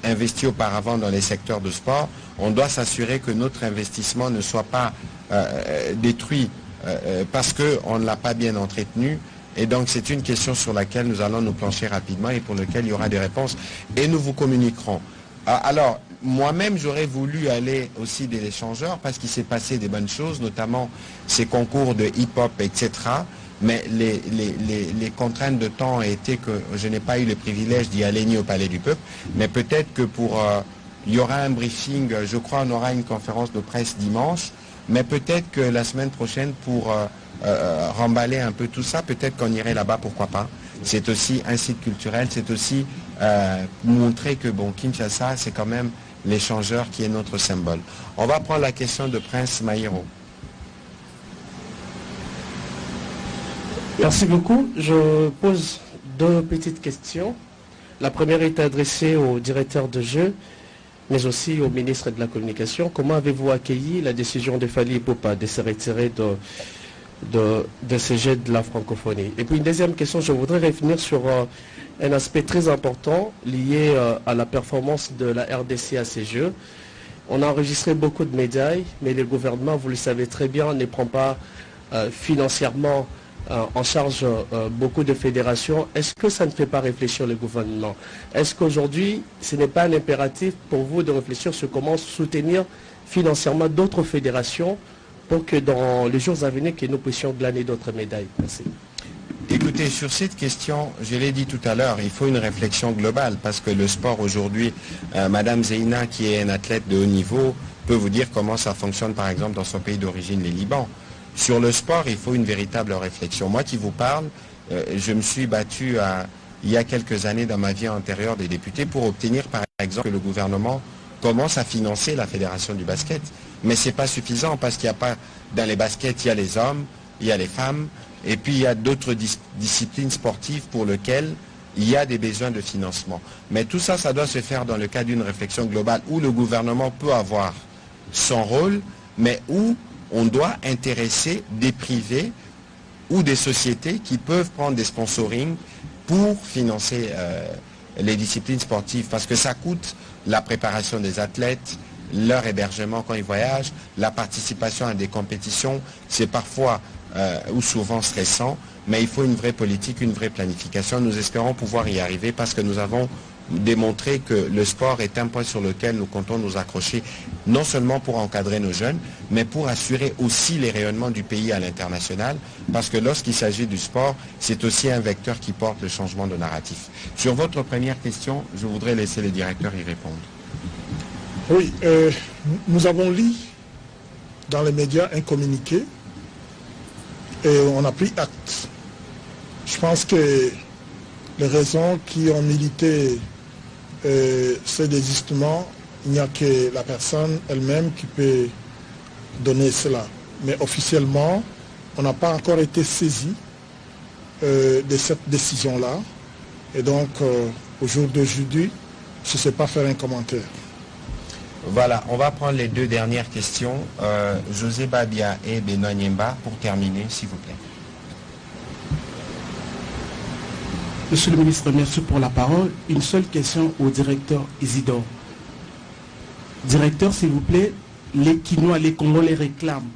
investi auparavant dans les secteurs de sport. On doit s'assurer que notre investissement ne soit pas détruit parce qu'on ne l'a pas bien entretenu. Et donc c'est une question sur laquelle nous allons nous plancher rapidement et pour laquelle il y aura des réponses. Et nous vous communiquerons. Alors, moi-même, j'aurais voulu aller aussi des échangeurs parce qu'il s'est passé des bonnes choses, notamment ces concours de hip-hop, etc. Mais les contraintes de temps ont été que je n'ai pas eu le privilège d'y aller ni au Palais du Peuple. Mais peut-être que il y aura un briefing, je crois on aura une conférence de presse dimanche. Mais peut-être que la semaine prochaine, pour remballer un peu tout ça, peut-être qu'on irait là-bas, pourquoi pas. C'est aussi un site culturel, c'est aussi montrer que Kinshasa, c'est quand même l'échangeur qui est notre symbole. On va prendre la question de Prince Maïro. Merci beaucoup. Je pose deux petites questions. La première est adressée au directeur de jeu, mais aussi au ministre de la Communication. Comment avez-vous accueilli la décision de Fally Ipupa de se retirer de ce jeu de la francophonie? Et puis une deuxième question, je voudrais revenir sur un aspect très important lié à la performance de la RDC à ces jeux. On a enregistré beaucoup de médailles, mais le gouvernement, vous le savez très bien, ne prend pas financièrement en charge beaucoup de fédérations. Est-ce que ça ne fait pas réfléchir le gouvernement? Est-ce qu'aujourd'hui, ce n'est pas un impératif pour vous de réfléchir sur comment soutenir financièrement d'autres fédérations pour que dans les jours à venir, que nous puissions glaner d'autres médailles? Merci. Écoutez, sur cette question, je l'ai dit tout à l'heure, il faut une réflexion globale parce que le sport aujourd'hui, Madame Zeina, qui est une athlète de haut niveau, peut vous dire comment ça fonctionne par exemple dans son pays d'origine, les Liban. Sur le sport, il faut une véritable réflexion. Moi qui vous parle, je me suis battu il y a quelques années dans ma vie antérieure des députés pour obtenir par exemple que le gouvernement commence à financer la fédération du basket. Mais ce n'est pas suffisant parce qu'il n'y a pas, dans les baskets, il y a les hommes, il y a les femmes, et puis il y a d'autres disciplines sportives pour lesquelles il y a des besoins de financement. Mais tout ça, ça doit se faire dans le cadre d'une réflexion globale où le gouvernement peut avoir son rôle, mais où on doit intéresser des privés ou des sociétés qui peuvent prendre des sponsorings pour financer les disciplines sportives. Parce que ça coûte la préparation des athlètes, leur hébergement quand ils voyagent, la participation à des compétitions. C'est parfois ou souvent stressant, mais il faut une vraie politique, une vraie planification. Nous espérons pouvoir y arriver parce que nous avons démontré que le sport est un point sur lequel nous comptons nous accrocher, non seulement pour encadrer nos jeunes, mais pour assurer aussi les rayonnements du pays à l'international, parce que lorsqu'il s'agit du sport, c'est aussi un vecteur qui porte le changement de narratif. Sur votre première question, je voudrais laisser le directeur y répondre. Oui, nous avons lu dans les médias un communiqué et on a pris acte. Je pense que les raisons qui ont milité ce désistement, il n'y a que la personne elle-même qui peut donner cela. Mais officiellement, on n'a pas encore été saisi de cette décision-là. Et donc, au jour d'aujourd'hui, je ne sais pas faire un commentaire. Voilà, on va prendre les deux dernières questions. José Babia et Benoît Niemba pour terminer, s'il vous plaît. Monsieur le ministre, merci pour la parole. Une seule question au directeur Isidore. Directeur, s'il vous plaît, les Quinois, les Congos les réclament.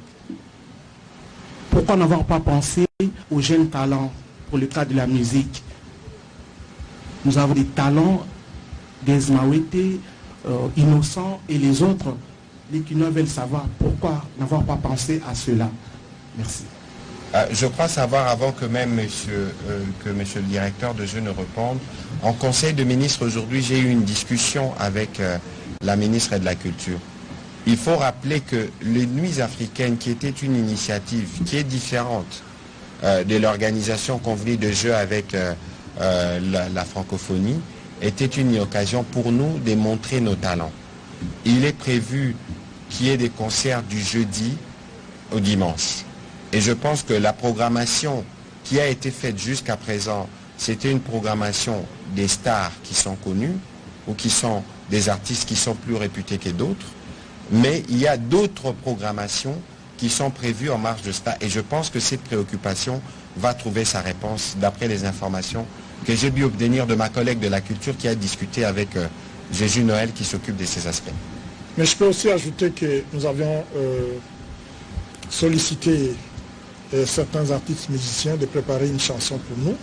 Pourquoi n'avoir pas pensé aux jeunes talents pour le cas de la musique? Nous avons des talents, des Mawete, Innocents et les autres. Les Quinois veulent savoir pourquoi n'avoir pas pensé à cela. Merci. Je crois savoir, avant que même monsieur le directeur de jeu ne réponde, en conseil de ministres aujourd'hui, j'ai eu une discussion avec la ministre de la Culture. Il faut rappeler que les Nuits africaines, qui était une initiative qui est différente de l'organisation convenue de jeux avec la francophonie, était une occasion pour nous de montrer nos talents. Il est prévu qu'il y ait des concerts du jeudi au dimanche. Et je pense que la programmation qui a été faite jusqu'à présent, c'était une programmation des stars qui sont connues ou qui sont des artistes qui sont plus réputés que d'autres. Mais il y a d'autres programmations qui sont prévues en marge de cela. Et je pense que cette préoccupation va trouver sa réponse d'après les informations que j'ai pu obtenir de ma collègue de la culture qui a discuté avec Jésus Noël qui s'occupe de ces aspects. Mais je peux aussi ajouter que nous avions sollicité certains artistes musiciens de préparer une chanson pour nous.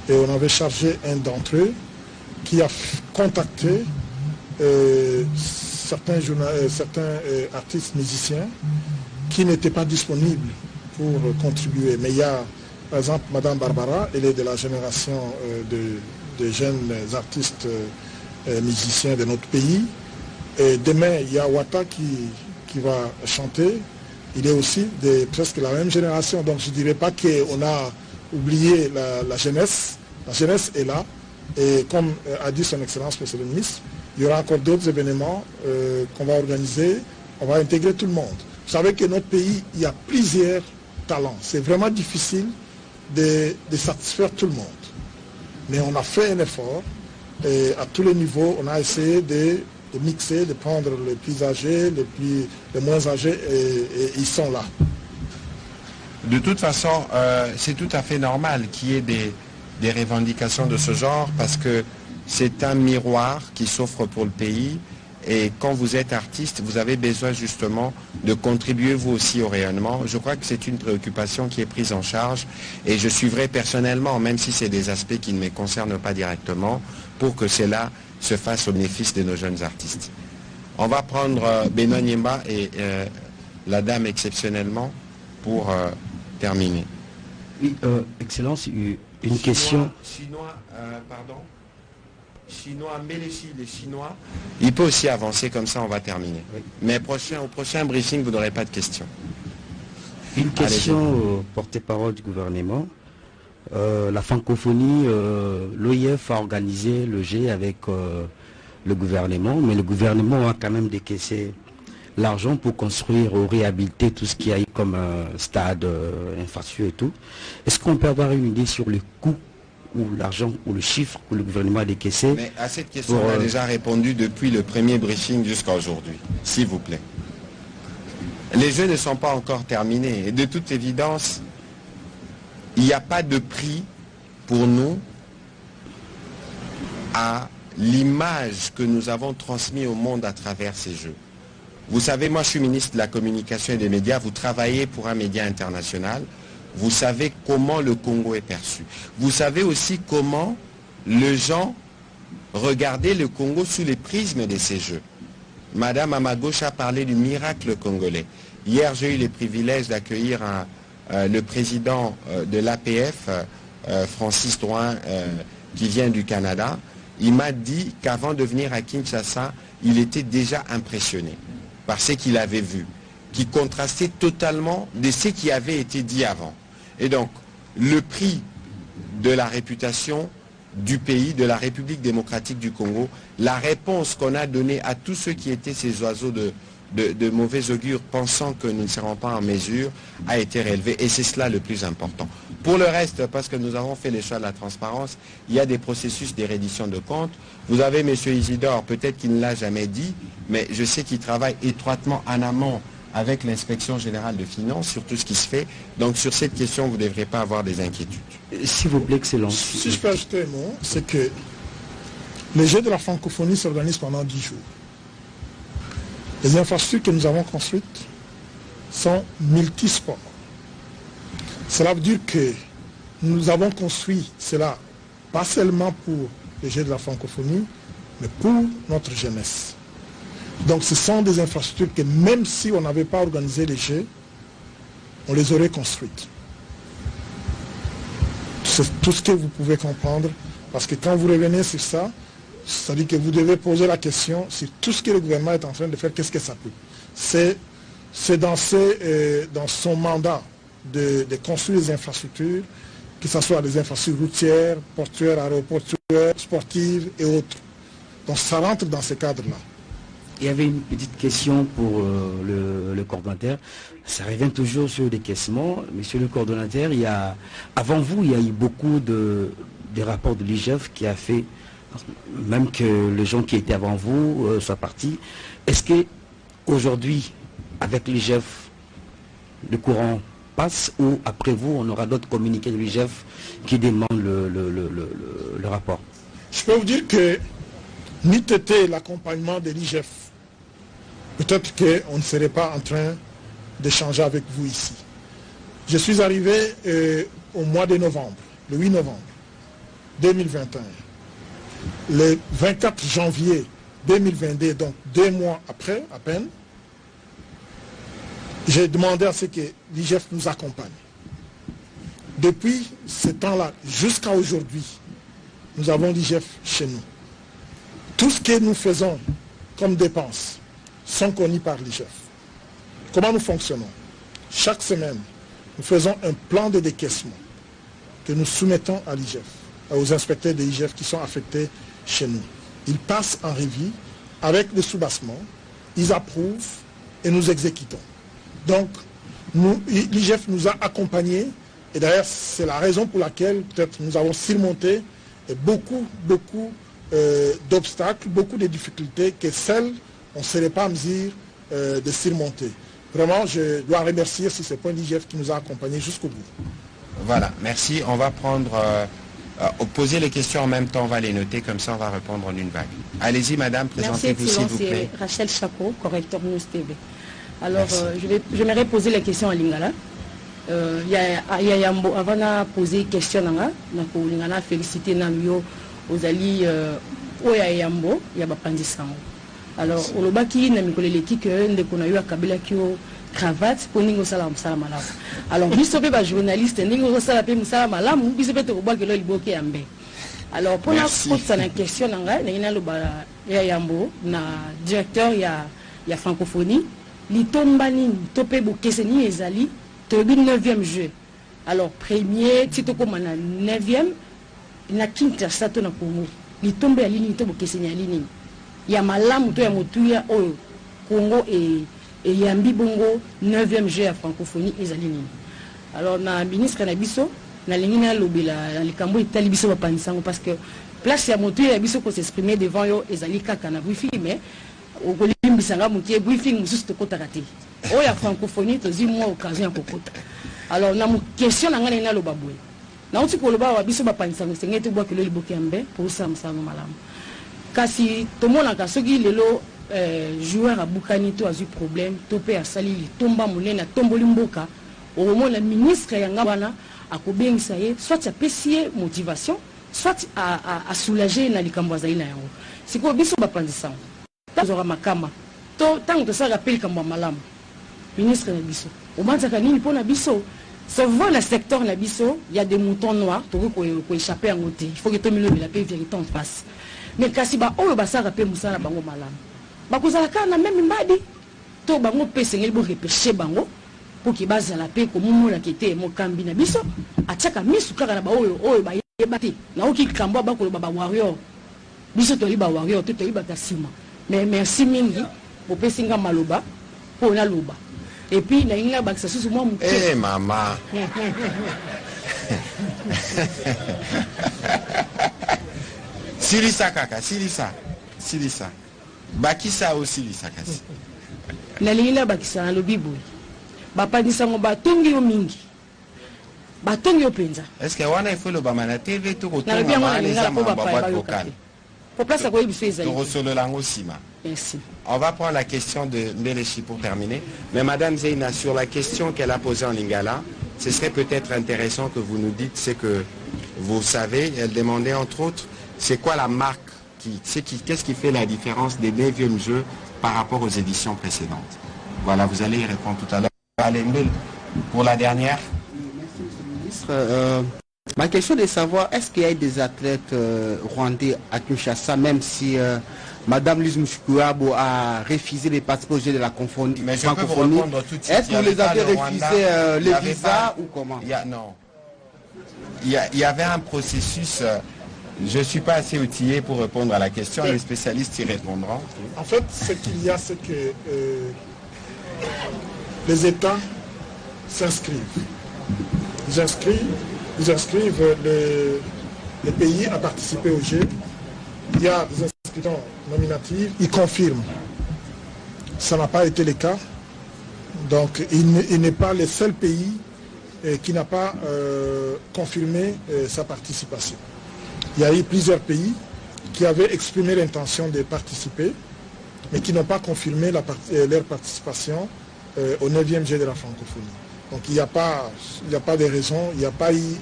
Et on avait chargé un d'entre eux qui a contacté certains artistes musiciens qui n'étaient pas disponibles pour contribuer. Mais il y a, par exemple, Madame Barbara, elle est de la génération de jeunes artistes musiciens de notre pays. Et demain, il y a Ouatta qui va chanter. Il est aussi de presque la même génération. Donc je ne dirais pas qu'on a oublié la jeunesse. La jeunesse est là. Et comme a dit son Excellence, Monsieur le Ministre, il y aura encore d'autres événements qu'on va organiser. On va intégrer tout le monde. Vous savez que notre pays, il y a plusieurs talents. C'est vraiment difficile de satisfaire tout le monde. Mais on a fait un effort. Et à tous les niveaux, on a essayé de mixer, de prendre les plus âgés, les moins âgés, et ils sont là. De toute façon, c'est tout à fait normal qu'il y ait des revendications de ce genre, parce que c'est un miroir qui s'offre pour le pays, et quand vous êtes artiste, vous avez besoin justement de contribuer vous aussi au rayonnement. Je crois que c'est une préoccupation qui est prise en charge, et je suivrai personnellement, même si c'est des aspects qui ne me concernent pas directement, pour que cela se fasse au bénéfice de nos jeunes artistes. On va prendre Benoît Niemba et la dame exceptionnellement pour terminer. Oui, Excellence, une question. Chinois, Méléchi, les Chinois. Il peut aussi avancer comme ça, on va terminer. Oui. Mais au prochain briefing, vous n'aurez pas de questions. Une question au porte-parole du gouvernement. La francophonie, l'OIF a organisé le G avec le gouvernement, mais le gouvernement a quand même décaissé l'argent pour construire ou réhabiliter tout ce qu'il y a eu comme stade, infrastructure et tout. Est-ce qu'on peut avoir une idée sur le coût ou l'argent ou le chiffre que le gouvernement a décaissé? Mais à cette question, on a déjà répondu depuis le premier briefing jusqu'à aujourd'hui, s'il vous plaît. Les jeux ne sont pas encore terminés. Et de toute évidence, il n'y a pas de prix pour nous à l'image que nous avons transmise au monde à travers ces jeux. Vous savez, moi je suis ministre de la Communication et des Médias, vous travaillez pour un média international, vous savez comment le Congo est perçu. Vous savez aussi comment les gens regardaient le Congo sous les prismes de ces jeux. Madame à ma gauche a parlé du miracle congolais. Hier, j'ai eu le privilège d'accueillir le président de l'APF, Francis Drouin, qui vient du Canada. Il m'a dit qu'avant de venir à Kinshasa, il était déjà impressionné par ce qu'il avait vu, qui contrastait totalement de ce qui avait été dit avant. Et donc, le prix de la réputation du pays, de la République démocratique du Congo, la réponse qu'on a donnée à tous ceux qui étaient ces oiseaux de mauvais augure, pensant que nous ne serons pas en mesure, a été relevé. Et c'est cela le plus important. Pour le reste, parce que nous avons fait les choix de la transparence, il y a des processus de reddition de comptes. Vous avez M. Isidore, peut-être qu'il ne l'a jamais dit, mais je sais qu'il travaille étroitement en amont avec l'inspection générale de finances sur tout ce qui se fait. Donc sur cette question, vous ne devrez pas avoir des inquiétudes. S'il vous plaît, Excellence. Si je peux ajouter un mot, c'est que les Jeux de la francophonie s'organisent pendant 10 jours. Les infrastructures que nous avons construites sont multisports. Cela veut dire que nous avons construit cela pas seulement pour les Jeux de la francophonie, mais pour notre jeunesse. Donc ce sont des infrastructures que même si on n'avait pas organisé les Jeux, on les aurait construites. C'est tout ce que vous pouvez comprendre, parce que quand vous revenez sur ça, c'est-à-dire que vous devez poser la question sur tout ce que le gouvernement est en train de faire, qu'est-ce que ça peut. C'est dans son mandat de construire des infrastructures, que ce soit des infrastructures routières, portuaires, aéroportuaires, sportives et autres. Donc ça rentre dans ce cadre-là. Il y avait une petite question pour le coordonnateur. Ça revient toujours sur le décaissement. Monsieur le coordonnateur, avant vous, il y a eu beaucoup de rapports de l'IGF qui a fait, même que les gens qui étaient avant vous soient partis. Est-ce qu'aujourd'hui, avec l'IGF, le courant passe ou après vous, on aura d'autres communiqués de l'IGF qui demandent le rapport? Je peux vous dire que n'eût été l'accompagnement de l'IGF, peut-être qu'on ne serait pas en train d'échanger avec vous ici. Je suis arrivé au mois de novembre, le 8 novembre 2021. Le 24 janvier 2022, donc 2 mois après, à peine, j'ai demandé à ce que l'IGF nous accompagne. Depuis ce temps-là, jusqu'à aujourd'hui, nous avons l'IGF chez nous. Tout ce que nous faisons comme dépenses sont connus par l'IGF. Comment nous fonctionnons? Chaque semaine, nous faisons un plan de décaissement que nous soumettons à l'IGF, aux inspecteurs de l'IGF qui sont affectés chez nous. Ils passent en revue avec le soubassement, ils approuvent et nous exécutons. Donc, l'IGF nous a accompagnés et d'ailleurs c'est la raison pour laquelle peut-être nous avons surmonté beaucoup d'obstacles, beaucoup de difficultés que celles on ne serait pas en mesure de surmonter. Vraiment, je dois remercier sur ce point l'IGF qui nous a accompagnés jusqu'au bout. Voilà, merci. On va poser les questions en même temps, on va les noter, comme ça on va répondre en une vague. Allez-y madame, présentez-vous s'il vous plaît. C'est Rachel Chapeau, correcteur News TV. Alors, j'aimerais poser les questions à Lingala. Avant de poser des questions, je vais féliciter Namio aux alliés Oya Yambo, Yabapandisango. Alors, au Lobaki, Namikoleleki, qu'on a eu à Kabila qui cravate pour Ningo Salam Salamalam. Alors, nous sommes des journalistes, Ningo Salam Salamalam, nous sommes des gens qui ont bloqué Yambe. Alors, pour la question, nous avons un directeur, il y a francophonie. Litombani, Topé Bokeseni et Zali, Tobi 9e jeu. Alors, premier, titre comme 9e, il y a Kinter Sato na Congo. Litombe à ligne, Tobo Keseni à ligne. Il y a Malam, Toya Motuya, Congo et Yambi Bongo, 9e jeu à francophonie et Zali. Alors, na ministre Nabiso, na lingina lobila, les Cambo et Talibiso Panisango, parce que place à Motuya Yabiso pour s'exprimer devant yo et Zali Kakana Wifi, mais au Golimbisanga Moukié, briefing, juste côté raté. Oh, la francophonie, tu as moi occasion à Kokota. Alors, na mon question, na ngana lo baboué. Na uti ko lo ba wabiso ba panisanga, c'est ngete bois que le bokembe pour ça msanga malam. Kasi to mona ka soki lelo joueur à Bukani to a eu problème, topé à sali tomba monena tomboli mboka. Au moment la ministre yanga wana akobengisa ye, soit à pesier motivation, soit à soulager na likambo zaina yango. Siko biso ba panisanga. Tazora makama to tant que ça rappelle comme malam ministre na biso o manzaka nini pona biso c'est vrai le secteur na biso il y a des moutons noirs to ko échapper en côté il faut que to milo la paix vérité en face mais kasi ba oyo ba ça rappelle musala bango malam ba kozala kana même mbadi to bango pese ngeli bo repêcher bango pour ki baza la paix ko mumula kete mo kambi na biso ataka misu kaka na ba oyo ba yebati na oki kambo ba ko ba warrior biso to liba warrior to liba kasima. Mais merci mingi pour pesinga maloba pour na loba et puis na inga baksa susu moi muke eh mama silisa kaka silisa bakisa aussi silisa kasi na linga bakisa na lobi boy bapanisa ngo batongi yo mingi batongi yo penza est-ce que wana il faut le bamana TV to ko na lobi ngo na linga ko bapa vocal pour place ko ibiso ezali to solo lango sima Merci. On va prendre la question de Mbelechi pour terminer. Mais Madame Zeina, sur la question qu'elle a posée en lingala, ce serait peut-être intéressant que vous nous dites ce que vous savez. Elle demandait entre autres, c'est quoi la marque, qu'est-ce qui fait la différence des 9e jeux par rapport aux éditions précédentes? Voilà, vous allez y répondre tout à l'heure. Allez, pour la dernière. Merci, Monsieur le ministre. Ma question est de savoir, est-ce qu'il y a des athlètes rwandais à Kinshasa, même si Madame Lise Mouchouabo a refusé de participer au jeu de la francophonie? Mais je peux vous répondre tout de suite. Est-ce que vous les avez refusé les visas ou comment? Non. Il y avait un processus... je ne suis pas assez outillé pour répondre à la question, les spécialistes y répondront. En fait, ce qu'il y a, c'est que les États s'inscrivent. Ils inscrivent les pays à participer au jeu. Il y a des inscriptions nominatives, ils confirment. Ça n'a pas été le cas. Donc, il n'est pas le seul pays qui n'a pas confirmé sa participation. Il y a eu plusieurs pays qui avaient exprimé l'intention de participer, mais qui n'ont pas confirmé leur participation au 9e jeu de la francophonie. Donc il n'y a pas de raison, il n'y a pas eu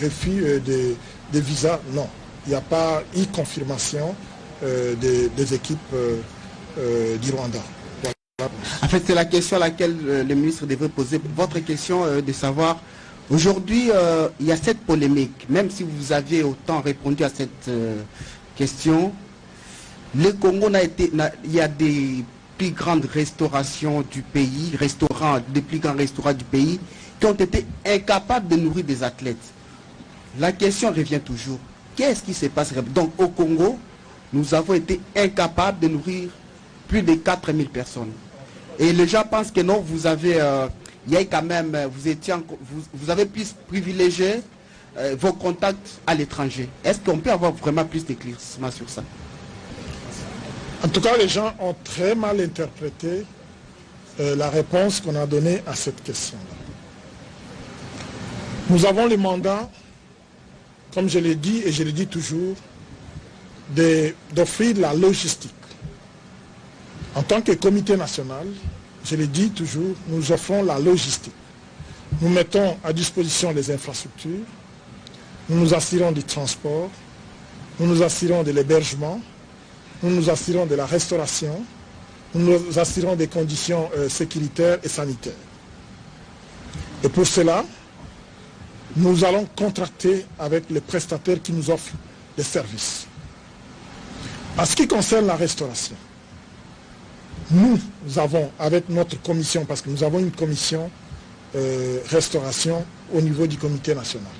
refus de visa, non. Il n'y a pas eu confirmation des équipes du Rwanda. Voilà. En fait, c'est la question à laquelle le ministre devrait poser. Votre question de savoir, aujourd'hui, il y a cette polémique. Même si vous avez autant répondu à cette question, le Congo il y a des plus grandes restaurations du pays, des plus grands restaurants du pays, qui ont été incapables de nourrir des athlètes. La question revient toujours. Qu'est-ce qui se passe? Donc au Congo, nous avons été incapables de nourrir plus de 4000 personnes. Et les gens pensent que non, vous avez, il y a quand même, vous avez pu privilégier vos contacts à l'étranger. Est-ce qu'on peut avoir vraiment plus d'éclaircissement sur ça? En tout cas, les gens ont très mal interprété la réponse qu'on a donnée à cette question-là. Nous avons le mandat, comme je l'ai dit et je le dis toujours, d'offrir la logistique. En tant que comité national, je le dis toujours, nous offrons la logistique. Nous mettons à disposition les infrastructures, nous nous assurons du transport, nous nous assurons de l'hébergement, nous nous assurons de la restauration, nous nous assurons des conditions sécuritaires et sanitaires. Et pour cela, nous allons contracter avec les prestataires qui nous offrent les services. En ce qui concerne la restauration, nous avons, avec notre commission, parce que nous avons une commission restauration au niveau du comité national,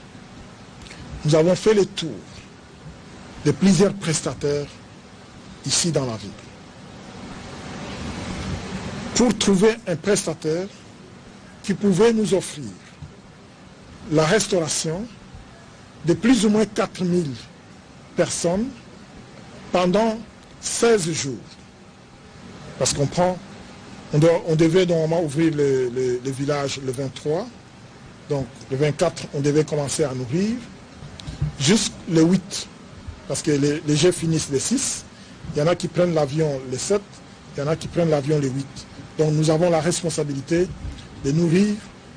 nous avons fait le tour de plusieurs prestataires ici dans la ville, pour trouver un prestataire qui pouvait nous offrir la restauration de plus ou moins 4000 personnes pendant 16 jours. Parce qu'on on devait normalement ouvrir le village le 23, donc le 24 on devait commencer à nourrir, jusqu'au 8, parce que les jeux finissent le 6. Il y en a qui prennent l'avion le 7, il y en a qui prennent l'avion le 8. Donc nous avons la responsabilité de nourrir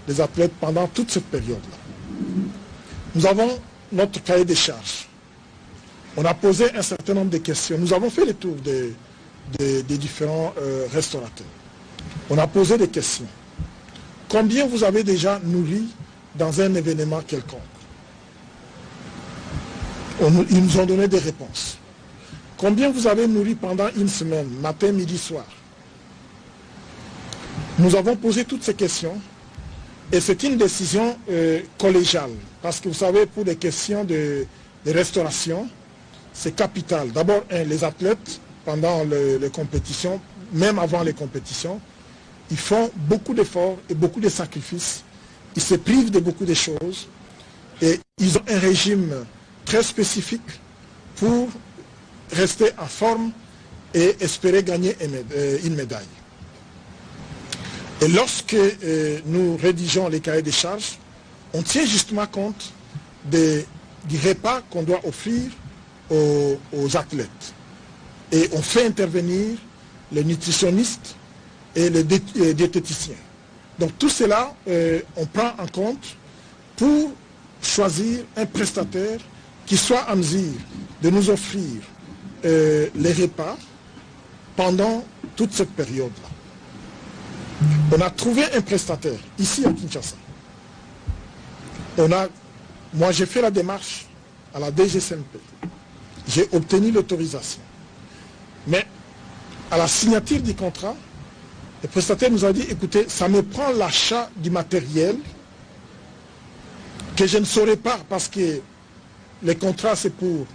les athlètes pendant toute cette période-là. Nous avons notre cahier des charges. On a posé un certain nombre de questions. Nous avons fait le tour des différents restaurateurs. On a posé des questions. Combien vous avez déjà nourri dans un événement quelconque? Ils nous ont donné des réponses. Combien vous avez nourri pendant une semaine, matin, midi, soir? Nous avons posé toutes ces questions et c'est une décision collégiale. Parce que vous savez, pour des questions de restauration, c'est capital. D'abord, les athlètes, pendant les compétitions, même avant les compétitions, ils font beaucoup d'efforts et beaucoup de sacrifices. Ils se privent de beaucoup de choses et ils ont un régime très spécifique pour rester en forme et espérer gagner une médaille. Et lorsque nous rédigeons les cahiers des charges, on tient justement compte du repas qu'on doit offrir aux athlètes. Et on fait intervenir les nutritionnistes et les diététiciens. Donc tout cela, on prend en compte pour choisir un prestataire qui soit en mesure de nous offrir les repas pendant toute cette période-là. On a trouvé un prestataire ici à Kinshasa. Moi j'ai fait la démarche à la DGCMP. J'ai obtenu l'autorisation. Mais à la signature du contrat, le prestataire nous a dit, écoutez, ça me prend l'achat du matériel que je ne saurais pas parce que les contrats c'est pour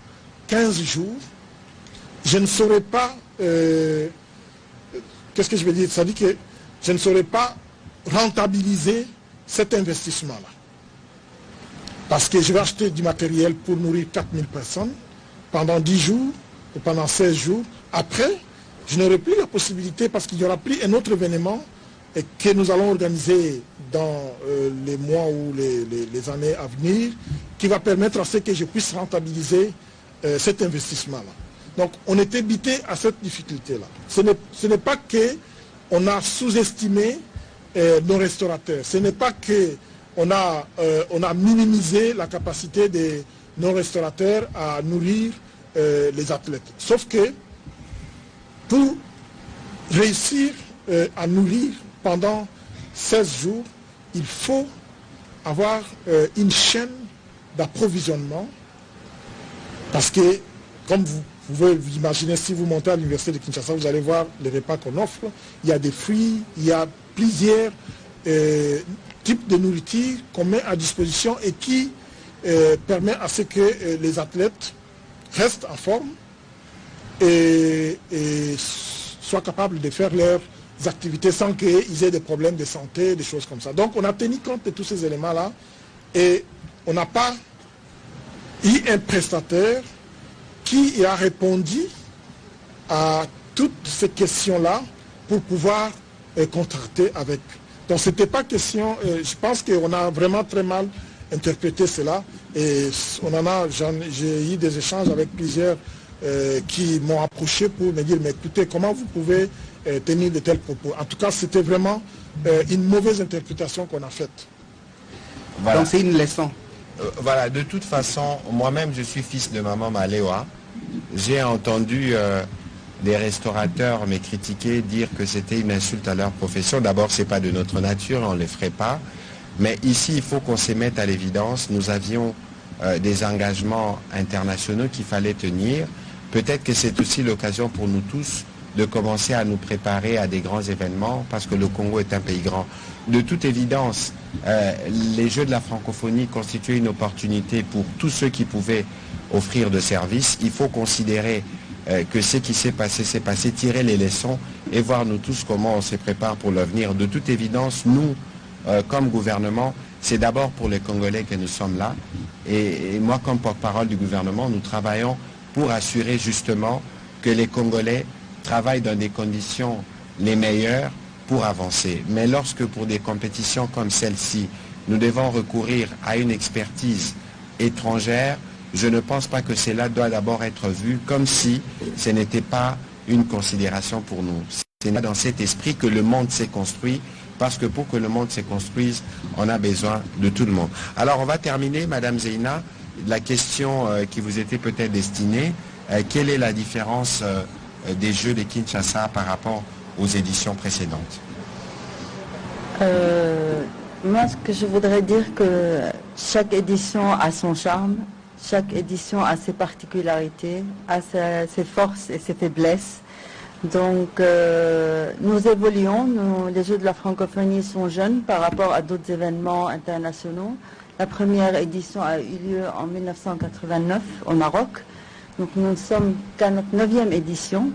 15 jours. Je ne saurais pas, qu'est-ce que je veux dire? Ça dit que je ne saurais pas rentabiliser cet investissement-là. Parce que je vais acheter du matériel pour nourrir 4000 personnes pendant 10 jours ou pendant 16 jours. Après, je n'aurai plus la possibilité parce qu'il y aura plus un autre événement que nous allons organiser dans les mois ou les années à venir qui va permettre à ce que je puisse rentabiliser cet investissement-là. Donc on était bité à cette difficulté-là. Ce n'est pas qu'on a sous-estimé nos restaurateurs. Ce n'est pas qu'on a minimisé la capacité de nos restaurateurs à nourrir les athlètes. Sauf que pour réussir à nourrir pendant 16 jours, il faut avoir une chaîne d'approvisionnement parce que, comme vous pouvez vous imaginer, si vous montez à l'université de Kinshasa, vous allez voir les repas qu'on offre. Il y a des fruits, il y a plusieurs types de nourriture qu'on met à disposition et qui permet à ce que les athlètes restent en forme et soient capables de faire leurs activités sans qu'ils aient des problèmes de santé, des choses comme ça. Donc on a tenu compte de tous ces éléments-là et on n'a pas eu un prestataire qui a répondu à toutes ces questions-là pour pouvoir contracter avec. Donc ce n'était pas question, je pense qu'on a vraiment très mal interprété cela et j'ai eu des échanges avec plusieurs qui m'ont approché pour me dire, mais écoutez, comment vous pouvez tenir de tels propos? En tout cas, c'était vraiment une mauvaise interprétation qu'on a faite. Voilà. Donc c'est une leçon. Voilà, de toute façon, moi-même je suis fils de maman Maléwa. J'ai entendu des restaurateurs me critiquer, dire que c'était une insulte à leur profession. D'abord, ce n'est pas de notre nature, on ne le ferait pas. Mais ici, il faut qu'on se mette à l'évidence. Nous avions des engagements internationaux qu'il fallait tenir. Peut-être que c'est aussi l'occasion pour nous tous de commencer à nous préparer à des grands événements parce que le Congo est un pays grand. De toute évidence, les Jeux de la francophonie constituaient une opportunité pour tous ceux qui pouvaient offrir de services. Il faut considérer que ce qui s'est passé, tirer les leçons et voir nous tous comment on se prépare pour l'avenir. De toute évidence, nous, comme gouvernement, c'est d'abord pour les Congolais que nous sommes là. Et moi, comme porte-parole du gouvernement, nous travaillons pour assurer justement que les Congolais travaillent dans des conditions les meilleures pour avancer. Mais lorsque pour des compétitions comme celle-ci, nous devons recourir à une expertise étrangère, je ne pense pas que cela doit d'abord être vu comme si ce n'était pas une considération pour nous. C'est dans cet esprit que le monde s'est construit, parce que pour que le monde se construise, on a besoin de tout le monde. Alors on va terminer, Madame Zeina, la question qui vous était peut-être destinée. Quelle est la différence des Jeux de Kinshasa par rapport aux éditions précédentes? Moi, ce que je voudrais dire, que chaque édition a son charme, chaque édition a ses particularités, a ses forces et ses faiblesses. Donc, nous évoluons, les Jeux de la francophonie sont jeunes par rapport à d'autres événements internationaux. La première édition a eu lieu en 1989 au Maroc. Donc nous ne sommes qu'à notre 9e édition.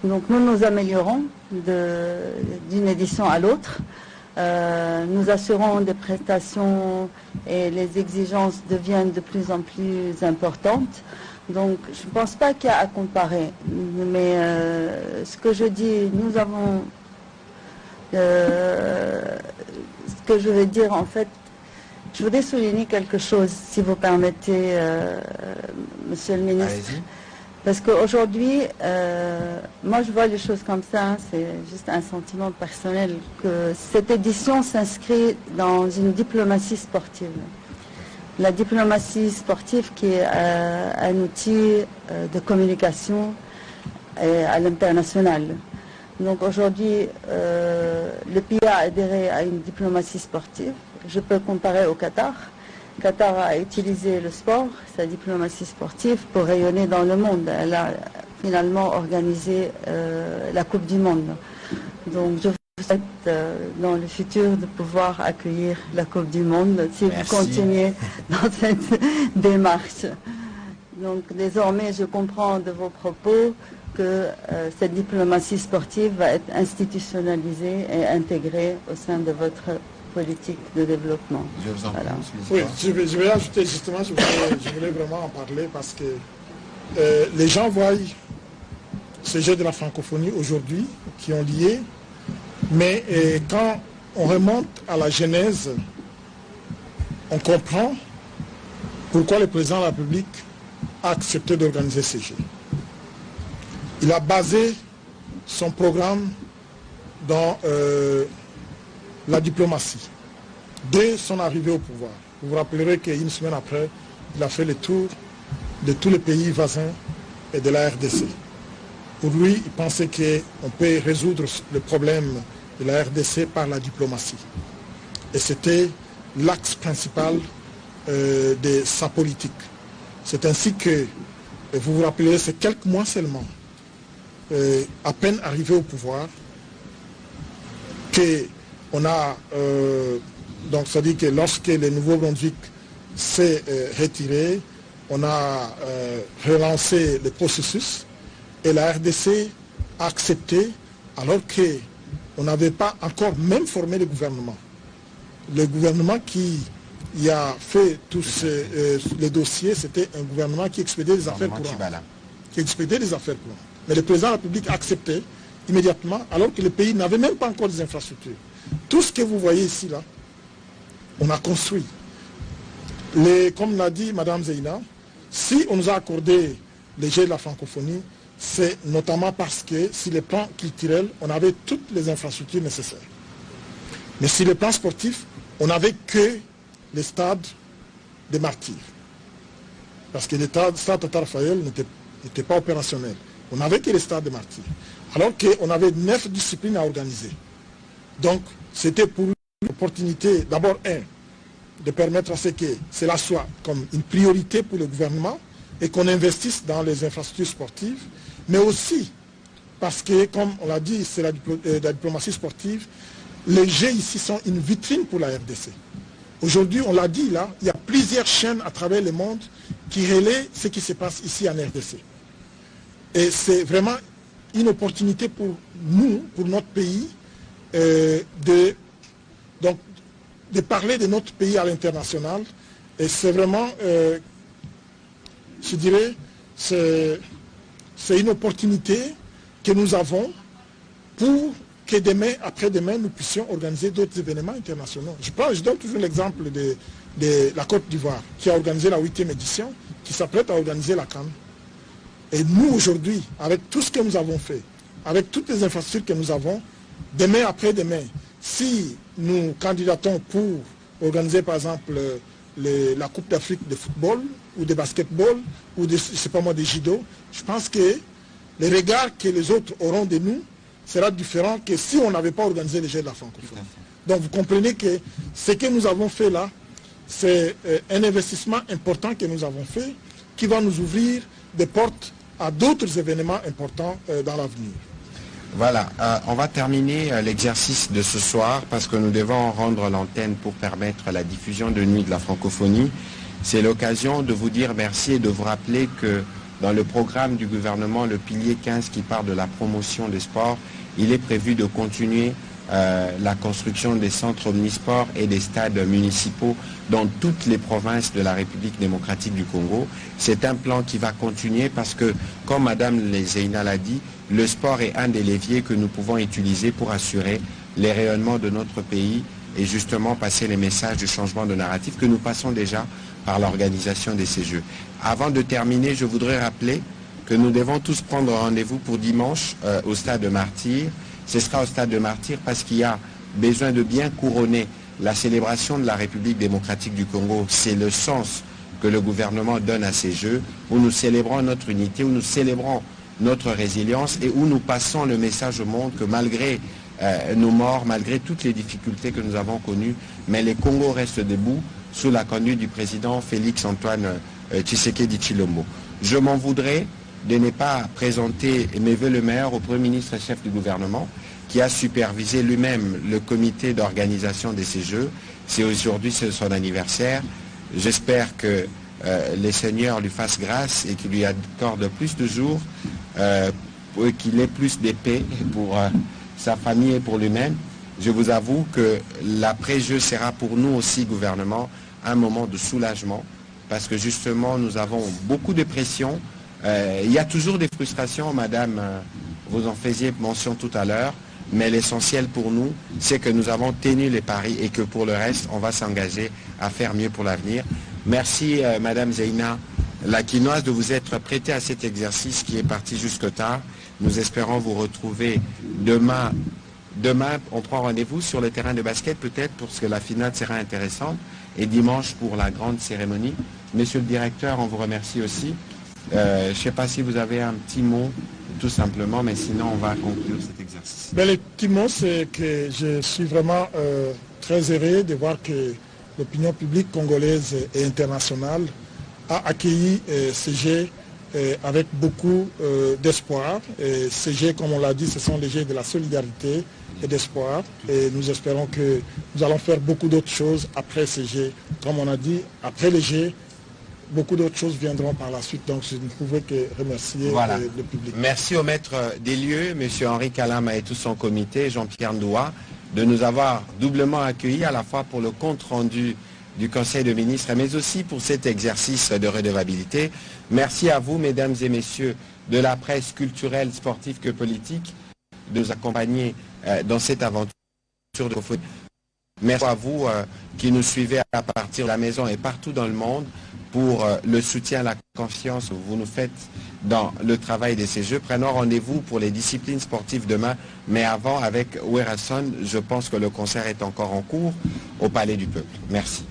Donc nous nous améliorons d'une édition à l'autre. Nous assurons des prestations et les exigences deviennent de plus en plus importantes. Donc je ne pense pas qu'il y a à comparer. Mais ce que je dis, nous avons... ce que je veux dire en fait, je voudrais souligner quelque chose, si vous permettez, Monsieur le ministre. Parce qu'aujourd'hui, moi je vois les choses comme ça, hein, c'est juste un sentiment personnel, que cette édition s'inscrit dans une diplomatie sportive. La diplomatie sportive qui est un outil de communication à l'international. Donc aujourd'hui, le pays a adhéré à une diplomatie sportive. Je peux comparer au Qatar. Qatar a utilisé le sport, sa diplomatie sportive, pour rayonner dans le monde. Elle a finalement organisé la Coupe du Monde. Donc je vous souhaite dans le futur de pouvoir accueillir la Coupe du Monde si vous continuez dans cette démarche. Donc désormais, je comprends de vos propos que cette diplomatie sportive va être institutionnalisée et intégrée au sein de votre politique de développement. Je vous en prie, oui, je vais ajouter justement, je voulais vraiment en parler parce que les gens voient ce jeu de la francophonie aujourd'hui qui ont lié, mais quand on remonte à la genèse, on comprend pourquoi le président de la République a accepté d'organiser ces jeux. Il a basé son programme dans la diplomatie, dès son arrivée au pouvoir. Vous vous rappellerez qu'une semaine après, il a fait le tour de tous les pays voisins et de la RDC. Pour lui, il pensait qu'on peut résoudre le problème de la RDC par la diplomatie. Et c'était l'axe principal de sa politique. C'est ainsi que, vous vous rappelez, c'est quelques mois seulement, à peine arrivé au pouvoir, qu'on a, donc ça dit que lorsque le Nouveau-Brunswick s'est retiré, on a relancé le processus et la RDC a accepté alors qu'on n'avait pas encore même formé le gouvernement. Le gouvernement qui a fait tous les dossiers, c'était un gouvernement qui expédiait des affaires courantes. Mais le président de la République a accepté immédiatement alors que le pays n'avait même pas encore des infrastructures. Tout ce que vous voyez ici, là, on a construit. Comme l'a dit Mme Zeina, si on nous a accordé les jeux de la francophonie, c'est notamment parce que sur le plan culturel, on avait toutes les infrastructures nécessaires. Mais sur le plan sportif, on n'avait que les stades des martyrs. Parce que le stade Tata Raphaël n'était pas opérationnel. On n'avait que les stades des martyrs. Alors qu'on avait 9 disciplines à organiser. Donc, c'était pour une opportunité, d'abord, de permettre à ce que cela soit comme une priorité pour le gouvernement et qu'on investisse dans les infrastructures sportives, mais aussi parce que, comme on l'a dit, c'est la diplomatie sportive, les Jeux ici sont une vitrine pour la RDC. Aujourd'hui, on l'a dit là, il y a plusieurs chaînes à travers le monde qui relaient ce qui se passe ici en RDC. Et c'est vraiment une opportunité pour nous, pour notre pays, de parler de notre pays à l'international. Et c'est vraiment, je dirais, c'est une opportunité que nous avons pour que demain, après-demain, nous puissions organiser d'autres événements internationaux. Je donne toujours l'exemple de la Côte d'Ivoire, qui a organisé la 8e édition, qui s'apprête à organiser la CAN. Et nous, aujourd'hui, avec tout ce que nous avons fait, avec toutes les infrastructures que nous avons, demain, après-demain, si nous candidatons pour organiser, par exemple, la Coupe d'Afrique de football, ou de basketball, ou de, je sais pas moi, de judo, je pense que le regard que les autres auront de nous sera différent que si on n'avait pas organisé les Jeux de la francophonie. Donc vous comprenez que ce que nous avons fait là, c'est un investissement important que nous avons fait, qui va nous ouvrir des portes à d'autres événements importants dans l'avenir. Voilà, on va terminer l'exercice de ce soir parce que nous devons rendre l'antenne pour permettre la diffusion de Nuit de la francophonie. C'est l'occasion de vous dire merci et de vous rappeler que dans le programme du gouvernement, le pilier 15 qui parle de la promotion des sports, il est prévu de continuer la construction des centres omnisports et des stades municipaux dans toutes les provinces de la République démocratique du Congo. C'est un plan qui va continuer parce que, comme Mme Zeina l'a dit, le sport est un des leviers que nous pouvons utiliser pour assurer les rayonnements de notre pays et justement passer les messages de changement de narratif que nous passons déjà par l'organisation de ces Jeux. Avant de terminer, je voudrais rappeler que nous devons tous prendre rendez-vous pour dimanche au stade de Martyrs. Ce sera au stade de Martyrs parce qu'il y a besoin de bien couronner la célébration de la République démocratique du Congo. C'est le sens que le gouvernement donne à ces Jeux, où nous célébrons notre unité, où nous célébrons notre résilience et où nous passons le message au monde que malgré nos morts, malgré toutes les difficultés que nous avons connues, mais les Congos restent debout sous la conduite du président Félix-Antoine Tshisekedi Tshilombo. Je m'en voudrais de ne pas présenter mes vœux le meilleur au Premier ministre et chef du gouvernement qui a supervisé lui-même le comité d'organisation de ces Jeux. C'est aujourd'hui son anniversaire. J'espère que les seigneurs lui fassent grâce et qu'il lui accorde plus de jours, qu'il ait plus d'épée pour sa famille et pour lui-même. Je vous avoue que l'après-jeu sera pour nous aussi, gouvernement, un moment de soulagement parce que justement nous avons beaucoup de pression. Il y a toujours des frustrations, madame, vous en faisiez mention tout à l'heure, mais l'essentiel pour nous, c'est que nous avons tenu les paris et que pour le reste, on va s'engager à faire mieux pour l'avenir. Merci, madame Zeina Lakinoise, de vous être prêtée à cet exercice qui est parti jusque tard. Nous espérons vous retrouver demain. Demain, on prend rendez-vous sur le terrain de basket, peut-être, parce que la finale sera intéressante, et dimanche pour la grande cérémonie. Monsieur le directeur, on vous remercie aussi. Je ne sais pas si vous avez un petit mot, tout simplement, mais sinon on va conclure cet exercice. Ben, le petit mot, c'est que je suis vraiment très heureux de voir que l'opinion publique congolaise et internationale a accueilli ces Jeux avec beaucoup d'espoir. Ces Jeux, comme on l'a dit, ce sont les Jeux de la solidarité et d'espoir. Et nous espérons que nous allons faire beaucoup d'autres choses après ces Jeux. Comme on a dit, après les Jeux, beaucoup d'autres choses viendront par la suite. Donc je ne pouvais que remercier le public. Merci au maître des lieux, M. Henri Kalama et tout son comité, Jean-Pierre Ndoua, de nous avoir doublement accueillis à la fois pour le compte rendu du Conseil de ministres, mais aussi pour cet exercice de redevabilité. Merci à vous, mesdames et messieurs, de la presse culturelle, sportive que politique, de nous accompagner dans cette aventure de foot. Merci à vous qui nous suivez à partir de la maison et partout dans le monde pour le soutien, la confiance que vous nous faites dans le travail de ces Jeux. Prenons rendez-vous pour les disciplines sportives demain, mais avant, avec Werason, je pense que le concert est encore en cours au Palais du Peuple. Merci.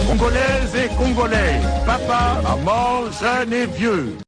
Congolaises et Congolais, papa, maman, jeunes et vieux.